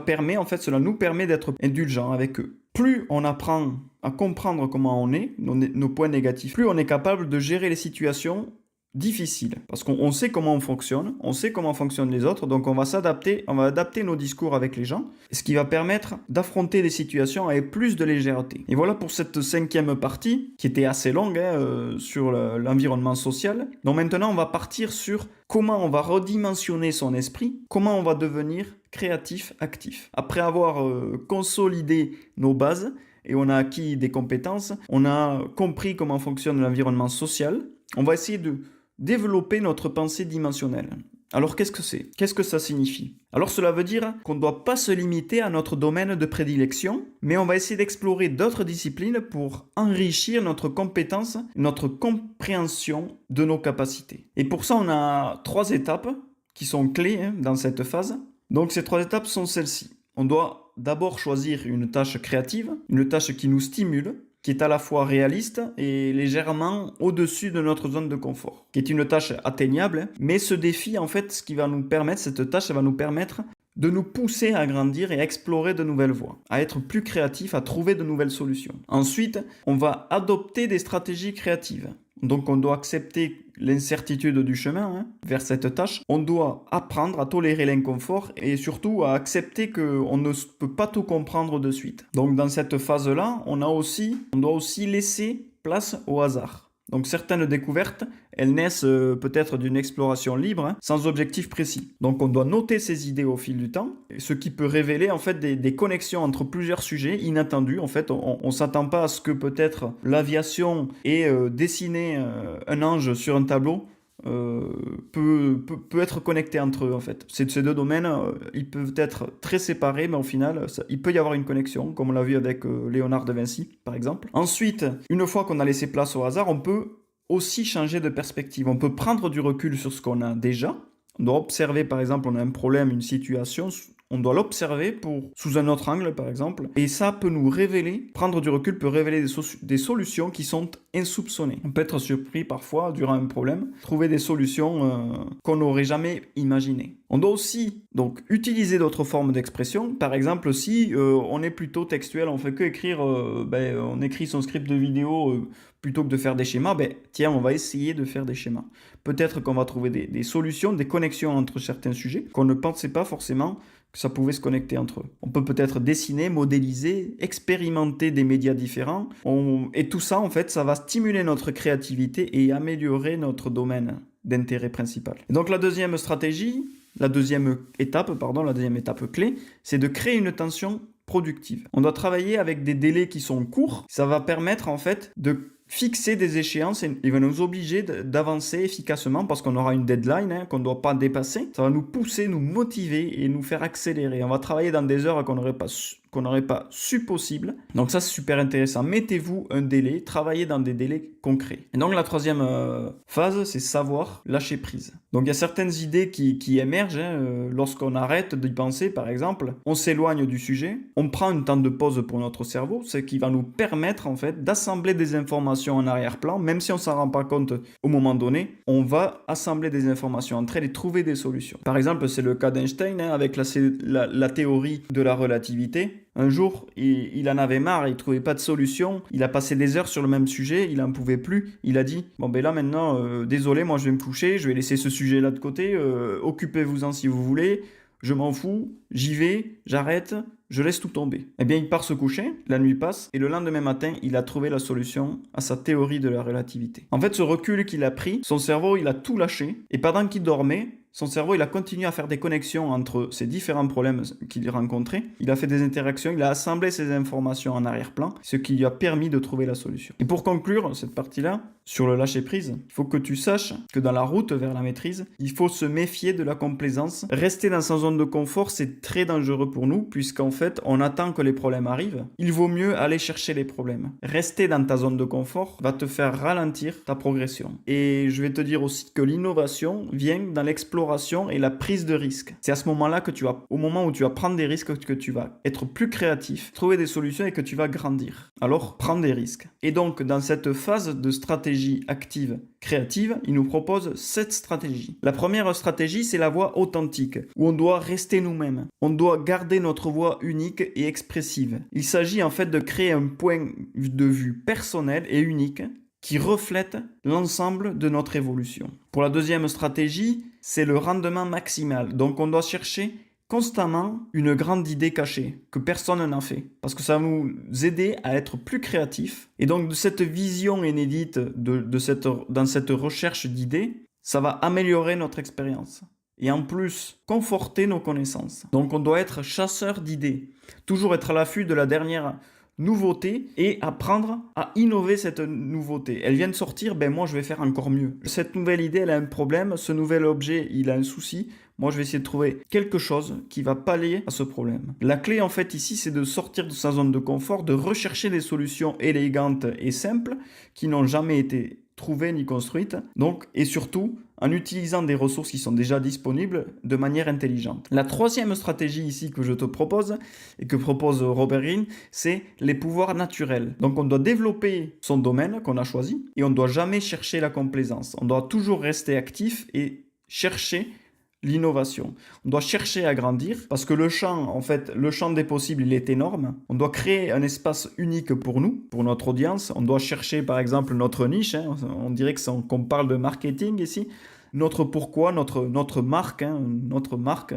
nous permet d'être indulgents avec eux. Plus on apprend à comprendre comment on est, nos points négatifs, plus on est capable de gérer les situations difficiles. Parce qu'on sait comment on fonctionne, on sait comment fonctionnent les autres, donc on va adapter nos discours avec les gens, ce qui va permettre d'affronter des situations avec plus de légèreté. Et voilà pour cette 5e partie, qui était assez longue, sur l'environnement social. Donc maintenant, on va partir sur comment on va redimensionner son esprit, comment on va devenir créatif, actif. Après avoir consolidé nos bases, et on a acquis des compétences, on a compris comment fonctionne l'environnement social, on va essayer de développer notre pensée dimensionnelle. Alors qu'est-ce que c'est? Qu'est-ce que ça signifie? Alors cela veut dire qu'on ne doit pas se limiter à notre domaine de prédilection, mais on va essayer d'explorer d'autres disciplines pour enrichir notre compétence, notre compréhension de nos capacités. Et pour ça, on a 3 étapes qui sont clés dans cette phase. Donc ces 3 étapes sont celles-ci. On doit d'abord choisir une tâche créative, une tâche qui nous stimule, qui est à la fois réaliste et légèrement au-dessus de notre zone de confort, qui est une tâche atteignable, mais ce défi, en fait, cette tâche va nous permettre de nous pousser à grandir et à explorer de nouvelles voies, à être plus créatif, à trouver de nouvelles solutions. Ensuite, on va adopter des stratégies créatives. Donc on doit accepter l'incertitude du chemin vers cette tâche. On doit apprendre à tolérer l'inconfort et surtout à accepter qu'on ne peut pas tout comprendre de suite. Donc dans cette phase-là, on doit aussi laisser place au hasard. Donc certaines découvertes, elles naissent peut-être d'une exploration libre, sans objectif précis. Donc on doit noter ces idées au fil du temps, ce qui peut révéler en fait des connexions entre plusieurs sujets inattendus. En fait, on ne s'attend pas à ce que peut-être l'aviation ait dessiné un ange sur un tableau. Peut être connecté entre eux en fait. Ces 2 domaines, ils peuvent être très séparés, mais au final, il peut y avoir une connexion, comme on l'a vu avec Léonard de Vinci, par exemple. Ensuite, une fois qu'on a laissé place au hasard, on peut aussi changer de perspective. On peut prendre du recul sur ce qu'on a déjà. On doit observer, par exemple, on a un problème, une situation, on doit l'observer sous un autre angle, par exemple. Et ça peut nous révéler, prendre du recul peut révéler des solutions qui sont insoupçonnées. On peut être surpris parfois, durant un problème, trouver des solutions qu'on n'aurait jamais imaginées. On doit aussi donc utiliser d'autres formes d'expression. Par exemple, si on est plutôt textuel, on fait que écrire, on écrit son script de vidéo plutôt que de faire des schémas, tiens, on va essayer de faire des schémas. Peut-être qu'on va trouver des solutions, des connexions entre certains sujets qu'on ne pensait pas forcément que ça pouvait se connecter entre eux. On peut peut-être dessiner, modéliser, expérimenter des médias différents. Et tout ça, en fait, ça va stimuler notre créativité et améliorer notre domaine d'intérêt principal. Et donc la deuxième étape clé, c'est de créer une tension productive. On doit travailler avec des délais qui sont courts. Ça va permettre en fait de fixer des échéances et il va nous obliger d'avancer efficacement parce qu'on aura une deadline qu'on ne doit pas dépasser. Ça va nous pousser, nous motiver et nous faire accélérer. On va travailler dans des heures qu'on n'aurait pas su possible. Donc ça, c'est super intéressant. Mettez-vous un délai, travaillez dans des délais concrets. Et donc la troisième phase, c'est savoir lâcher prise. Donc il y a certaines idées qui émergent lorsqu'on arrête d'y penser, par exemple. On s'éloigne du sujet, on prend un temps de pause pour notre cerveau, ce qui va nous permettre en fait d'assembler des informations en arrière-plan, même si on ne s'en rend pas compte au moment donné, on va assembler des informations entre elles et trouver des solutions. Par exemple, c'est le cas d'Einstein avec la théorie de la relativité. Un jour, il en avait marre, il ne trouvait pas de solution, il a passé des heures sur le même sujet, il n'en pouvait plus, il a dit « Bon ben là maintenant, désolé, moi je vais me coucher, je vais laisser ce sujet-là de côté, occupez-vous-en si vous voulez, je m'en fous, j'y vais, j'arrête, je laisse tout tomber. » Eh bien, il part se coucher, la nuit passe, et le lendemain matin, il a trouvé la solution à sa théorie de la relativité. En fait, ce recul qu'il a pris, son cerveau, il a tout lâché, et pendant qu'il dormait, son cerveau, il a continué à faire des connexions entre ces différents problèmes qu'il rencontrait. Il a fait des interactions, il a assemblé ces informations en arrière-plan, ce qui lui a permis de trouver la solution. Et pour conclure cette partie-là, sur le lâcher-prise, il faut que tu saches que dans la route vers la maîtrise, il faut se méfier de la complaisance. Rester dans sa zone de confort, c'est très dangereux pour nous, puisqu'en fait, on attend que les problèmes arrivent. Il vaut mieux aller chercher les problèmes. Rester dans ta zone de confort va te faire ralentir ta progression. Et je vais te dire aussi que l'innovation vient dans l'exploration et la prise de risque. C'est à ce moment-là que au moment où tu vas prendre des risques, que tu vas être plus créatif, trouver des solutions et que tu vas grandir. Alors, prends des risques. Et donc, dans cette phase de stratégie active créative, il nous propose 7 stratégies. La première stratégie, c'est la voix authentique, où on doit rester nous-mêmes. On doit garder notre voix unique et expressive. Il s'agit en fait de créer un point de vue personnel et unique qui reflète l'ensemble de notre évolution. Pour la deuxième stratégie, c'est le rendement maximal. Donc on doit chercher constamment une grande idée cachée que personne n'a fait. Parce que ça va nous aider à être plus créatifs. Et donc de cette vision inédite, dans cette recherche d'idées, ça va améliorer notre expérience. Et en plus, conforter nos connaissances. Donc on doit être chasseur d'idées. Toujours être à l'affût de la dernière nouveauté et apprendre à innover cette nouveauté. Elle vient de sortir, ben moi je vais faire encore mieux. Cette nouvelle idée, elle a un problème, ce nouvel objet, il a un souci. Moi je vais essayer de trouver quelque chose qui va pallier à ce problème. La clé en fait ici, c'est de sortir de sa zone de confort, de rechercher des solutions élégantes et simples qui n'ont jamais été trouvées ni construites. Donc, et surtout, en utilisant des ressources qui sont déjà disponibles de manière intelligente. La troisième stratégie ici que je te propose et que propose Robert Greene, c'est les pouvoirs naturels. Donc on doit développer son domaine qu'on a choisi et on ne doit jamais chercher la complaisance. On doit toujours rester actif et chercher l'innovation. On doit chercher à grandir parce que le champ des possibles, il est énorme. On doit créer un espace unique pour nous, pour notre audience. On doit chercher par exemple notre niche. On dirait qu'on parle de marketing ici. Notre pourquoi, notre marque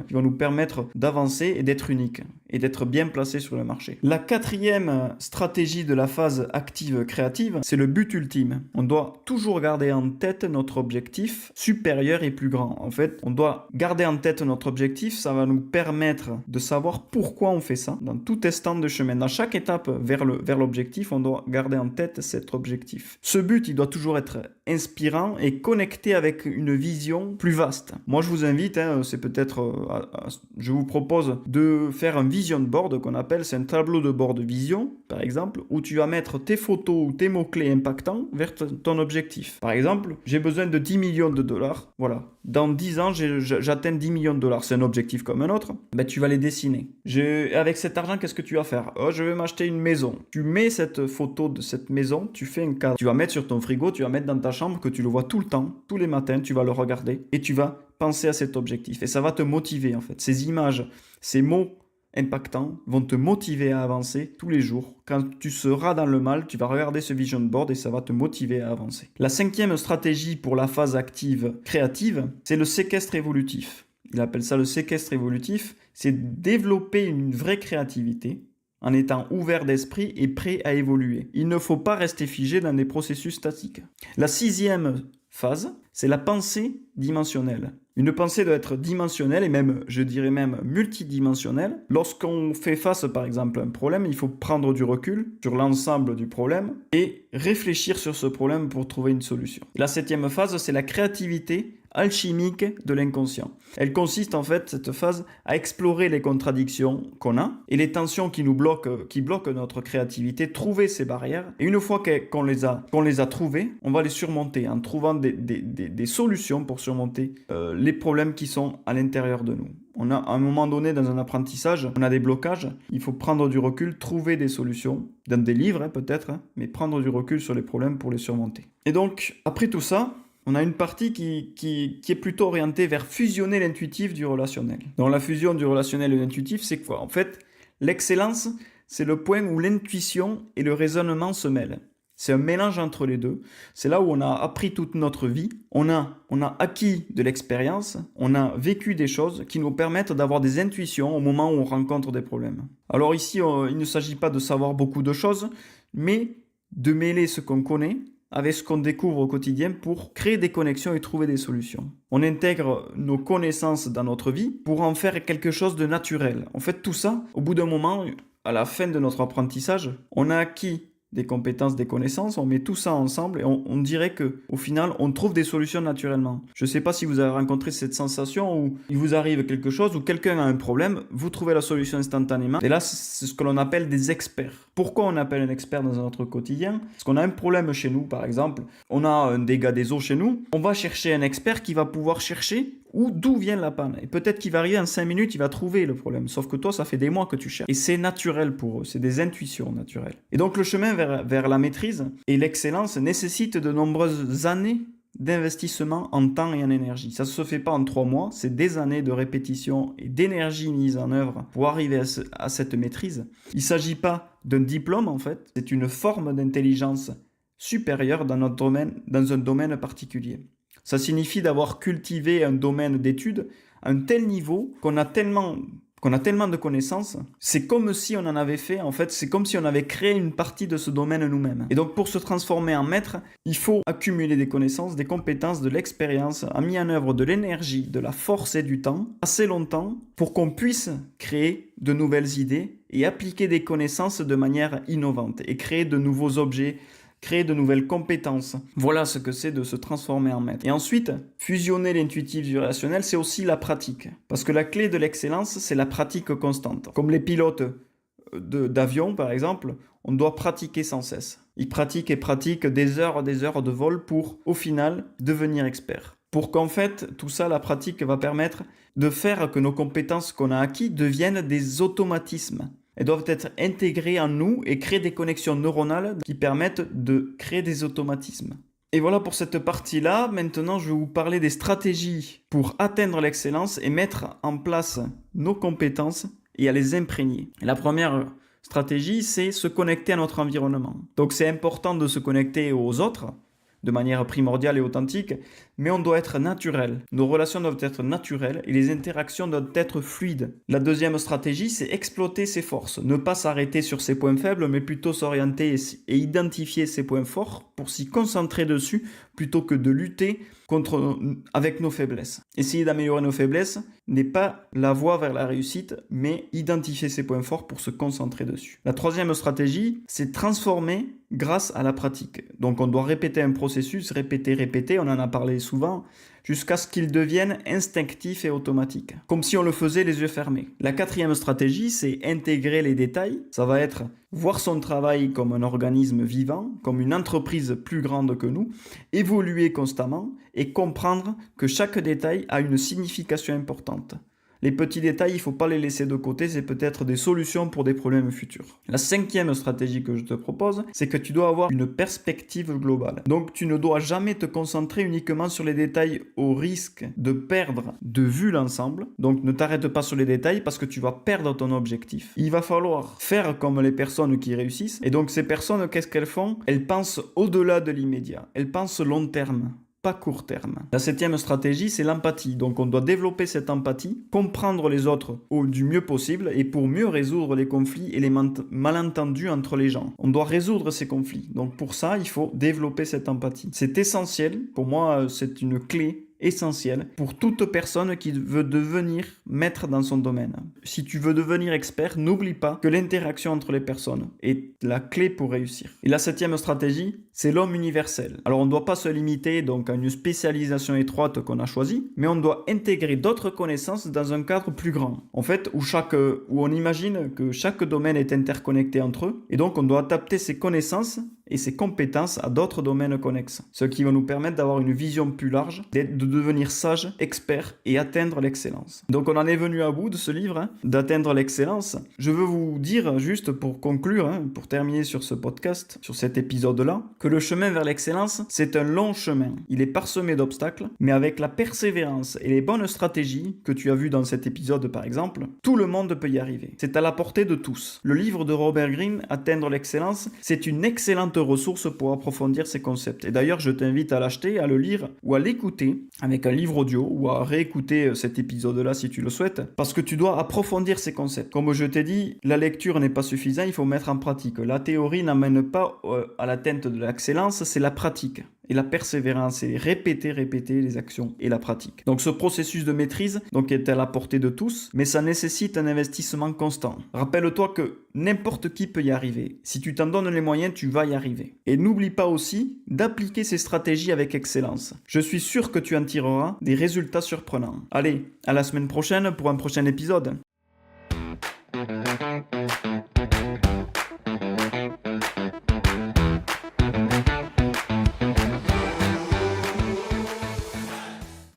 qui va nous permettre d'avancer et d'être unique et d'être bien placé sur le marché. La quatrième stratégie de la phase active créative, c'est le but ultime. On doit toujours garder en tête notre objectif supérieur et plus grand. En fait, on doit garder en tête notre objectif, ça va nous permettre de savoir pourquoi on fait ça dans tout instant de chemin. Dans chaque étape vers l'objectif, on doit garder en tête cet objectif. Ce but, il doit toujours être inspirant et connecté avec une vision plus vaste. Moi, je vous invite, je vous propose de faire un vision board qu'on appelle, c'est un tableau de bord de vision, par exemple, où tu vas mettre tes photos ou tes mots-clés impactants vers ton objectif. Par exemple, j'ai besoin de 10 millions de dollars. Voilà. Dans 10 ans, j'atteins 10 millions de dollars. C'est un objectif comme un autre. Ben, tu vas les dessiner. Avec cet argent, qu'est-ce que tu vas faire? Oh, je vais m'acheter une maison. Tu mets cette photo de cette maison, tu fais un cadre. Tu vas mettre sur ton frigo, tu vas mettre dans ta chambre que tu le vois tout le temps, tous les matins, tu vas le regarder et tu vas penser à cet objectif. Et ça va te motiver en fait. Ces images, ces mots impactants vont te motiver à avancer tous les jours. Quand tu seras dans le mal, tu vas regarder ce vision board et ça va te motiver à avancer. La cinquième stratégie pour la phase active créative, c'est le séquestre évolutif. Il appelle ça le séquestre évolutif. C'est développer une vraie créativité en étant ouvert d'esprit et prêt à évoluer. Il ne faut pas rester figé dans des processus statiques. La sixième phase, c'est la pensée dimensionnelle. Une pensée doit être dimensionnelle et même, je dirais même, multidimensionnelle. Lorsqu'on fait face, par exemple, à un problème, il faut prendre du recul sur l'ensemble du problème et réfléchir sur ce problème pour trouver une solution. La 7e phase, c'est la créativité alchimique de l'inconscient. Elle consiste en fait, cette phase, à explorer les contradictions qu'on a et les tensions qui bloquent notre créativité, trouver ces barrières. Et une fois qu'on les a trouvées, on va les surmonter en trouvant des solutions pour surmonter les problèmes qui sont à l'intérieur de nous. On a, à un moment donné, dans un apprentissage, on a des blocages, il faut prendre du recul, trouver des solutions, dans des livres peut-être, mais prendre du recul sur les problèmes pour les surmonter. Et donc, après tout ça, on a une partie qui est plutôt orientée vers fusionner l'intuitif du relationnel. Donc la fusion du relationnel et de l'intuitif, c'est quoi? En fait, l'excellence, c'est le point où l'intuition et le raisonnement se mêlent. C'est un mélange entre les deux. C'est là où on a appris toute notre vie. On a acquis de l'expérience. On a vécu des choses qui nous permettent d'avoir des intuitions au moment où on rencontre des problèmes. Alors ici, il ne s'agit pas de savoir beaucoup de choses, mais de mêler ce qu'on connaît avec ce qu'on découvre au quotidien pour créer des connexions et trouver des solutions. On intègre nos connaissances dans notre vie pour en faire quelque chose de naturel. En fait, tout ça, au bout d'un moment, à la fin de notre apprentissage, on a acquis des compétences, des connaissances, on met tout ça ensemble et on dirait qu'au final, on trouve des solutions naturellement. Je ne sais pas si vous avez rencontré cette sensation où il vous arrive quelque chose, où quelqu'un a un problème, vous trouvez la solution instantanément. Et là, c'est ce que l'on appelle des experts. Pourquoi on appelle un expert dans notre quotidien? Parce qu'on a un problème chez nous, par exemple. On a un dégât des eaux chez nous. On va chercher un expert qui va pouvoir chercher d'où vient la panne. Et peut-être qu'il va arriver en 5 minutes, il va trouver le problème. Sauf que toi, ça fait des mois que tu cherches. Et c'est naturel pour eux. C'est des intuitions naturelles. Et donc, le chemin vers la maîtrise et l'excellence nécessite de nombreuses années d'investissement en temps et en énergie. Ça ne se fait pas en 3 mois. C'est des années de répétition et d'énergie mise en œuvre pour arriver à cette maîtrise. Il ne s'agit pas d'un diplôme, en fait. C'est une forme d'intelligence supérieure dans notre domaine, dans un domaine particulier. Ça signifie d'avoir cultivé un domaine d'études à un tel niveau qu'on a tellement de connaissances. C'est comme si on en avait fait, en fait, c'est comme si on avait créé une partie de ce domaine nous-mêmes. Et donc pour se transformer en maître, il faut accumuler des connaissances, des compétences, de l'expérience, a mis en œuvre de l'énergie, de la force et du temps, assez longtemps, pour qu'on puisse créer de nouvelles idées et appliquer des connaissances de manière innovante et créer de nouveaux objets, créer de nouvelles compétences. Voilà ce que c'est de se transformer en maître. Et ensuite, fusionner l'intuitif du relationnel, c'est aussi la pratique. Parce que la clé de l'excellence, c'est la pratique constante. Comme les pilotes d'avion, par exemple, on doit pratiquer sans cesse. Ils pratiquent et pratiquent des heures de vol pour, au final, devenir expert. Pour qu'en fait, tout ça, la pratique va permettre de faire que nos compétences qu'on a acquises deviennent des automatismes. Elles doivent être intégrées en nous et créer des connexions neuronales qui permettent de créer des automatismes. Et voilà pour cette partie-là. Maintenant, je vais vous parler des stratégies pour atteindre l'excellence et mettre en place nos compétences et à les imprégner. La première stratégie, c'est se connecter à notre environnement. Donc c'est important de se connecter aux autres de manière primordiale et authentique, mais on doit être naturel. Nos relations doivent être naturelles et les interactions doivent être fluides. La deuxième stratégie, c'est exploiter ses forces. Ne pas s'arrêter sur ses points faibles, mais plutôt s'orienter et identifier ses points forts pour s'y concentrer dessus plutôt que de lutter avec nos faiblesses. Essayer d'améliorer nos faiblesses n'est pas la voie vers la réussite, mais identifier ses points forts pour se concentrer dessus. La troisième stratégie, c'est transformer grâce à la pratique. Donc on doit répéter un processus, répéter, on en a parlé souvent, jusqu'à ce qu'il devienne instinctif et automatique, comme si on le faisait les yeux fermés. La quatrième stratégie, c'est intégrer les détails. Ça va être voir son travail comme un organisme vivant, comme une entreprise plus grande que nous, évoluer constamment et comprendre que chaque détail a une signification importante. Les petits détails, il ne faut pas les laisser de côté, c'est peut-être des solutions pour des problèmes futurs. La cinquième stratégie que je te propose, c'est que tu dois avoir une perspective globale. Donc tu ne dois jamais te concentrer uniquement sur les détails au risque de perdre de vue l'ensemble. Donc ne t'arrête pas sur les détails parce que tu vas perdre ton objectif. Il va falloir faire comme les personnes qui réussissent. Et donc ces personnes, qu'est-ce qu'elles font? Elles pensent au-delà de l'immédiat. Elles pensent long terme. pas court terme. La 7e stratégie, c'est l'empathie. Donc on doit développer cette empathie, comprendre les autres du mieux possible et pour mieux résoudre les conflits et les malentendus entre les gens. On doit résoudre ces conflits. Donc pour ça, il faut développer cette empathie. C'est essentiel. Pour moi, c'est une clé essentiel pour toute personne qui veut devenir maître dans son domaine. Si tu veux devenir expert, n'oublie pas que l'interaction entre les personnes est la clé pour réussir. Et la 7e stratégie, c'est l'homme universel. Alors on ne doit pas se limiter donc à une spécialisation étroite qu'on a choisie, mais on doit intégrer d'autres connaissances dans un cadre plus grand. En fait, où on imagine que chaque domaine est interconnecté entre eux, et donc on doit adapter ses connaissances et ses compétences à d'autres domaines connexes, ce qui va nous permettre d'avoir une vision plus large, de devenir sage, expert et atteindre l'excellence. Donc on en est venu à bout de ce livre, d'atteindre l'excellence. Je veux vous dire, juste pour conclure, pour terminer sur ce podcast, sur cet épisode-là, que le chemin vers l'excellence, c'est un long chemin. Il est parsemé d'obstacles, mais avec la persévérance et les bonnes stratégies que tu as vues dans cet épisode par exemple, tout le monde peut y arriver. C'est à la portée de tous. Le livre de Robert Greene, Atteindre l'excellence, c'est une excellente ressource pour approfondir ces concepts. Et d'ailleurs, je t'invite à l'acheter, à le lire ou à l'écouter avec un livre audio ou à réécouter cet épisode-là si tu le souhaites, parce que tu dois approfondir ces concepts. Comme je t'ai dit, la lecture n'est pas suffisante, il faut mettre en pratique. La théorie n'amène pas à l'atteinte de l'excellence, c'est la pratique. Et la persévérance, c'est répéter les actions et la pratique. Donc ce processus de maîtrise est à la portée de tous, mais ça nécessite un investissement constant. Rappelle-toi que n'importe qui peut y arriver. Si tu t'en donnes les moyens, tu vas y arriver. Et n'oublie pas aussi d'appliquer ces stratégies avec excellence. Je suis sûr que tu en tireras des résultats surprenants. Allez, à la semaine prochaine pour un prochain épisode.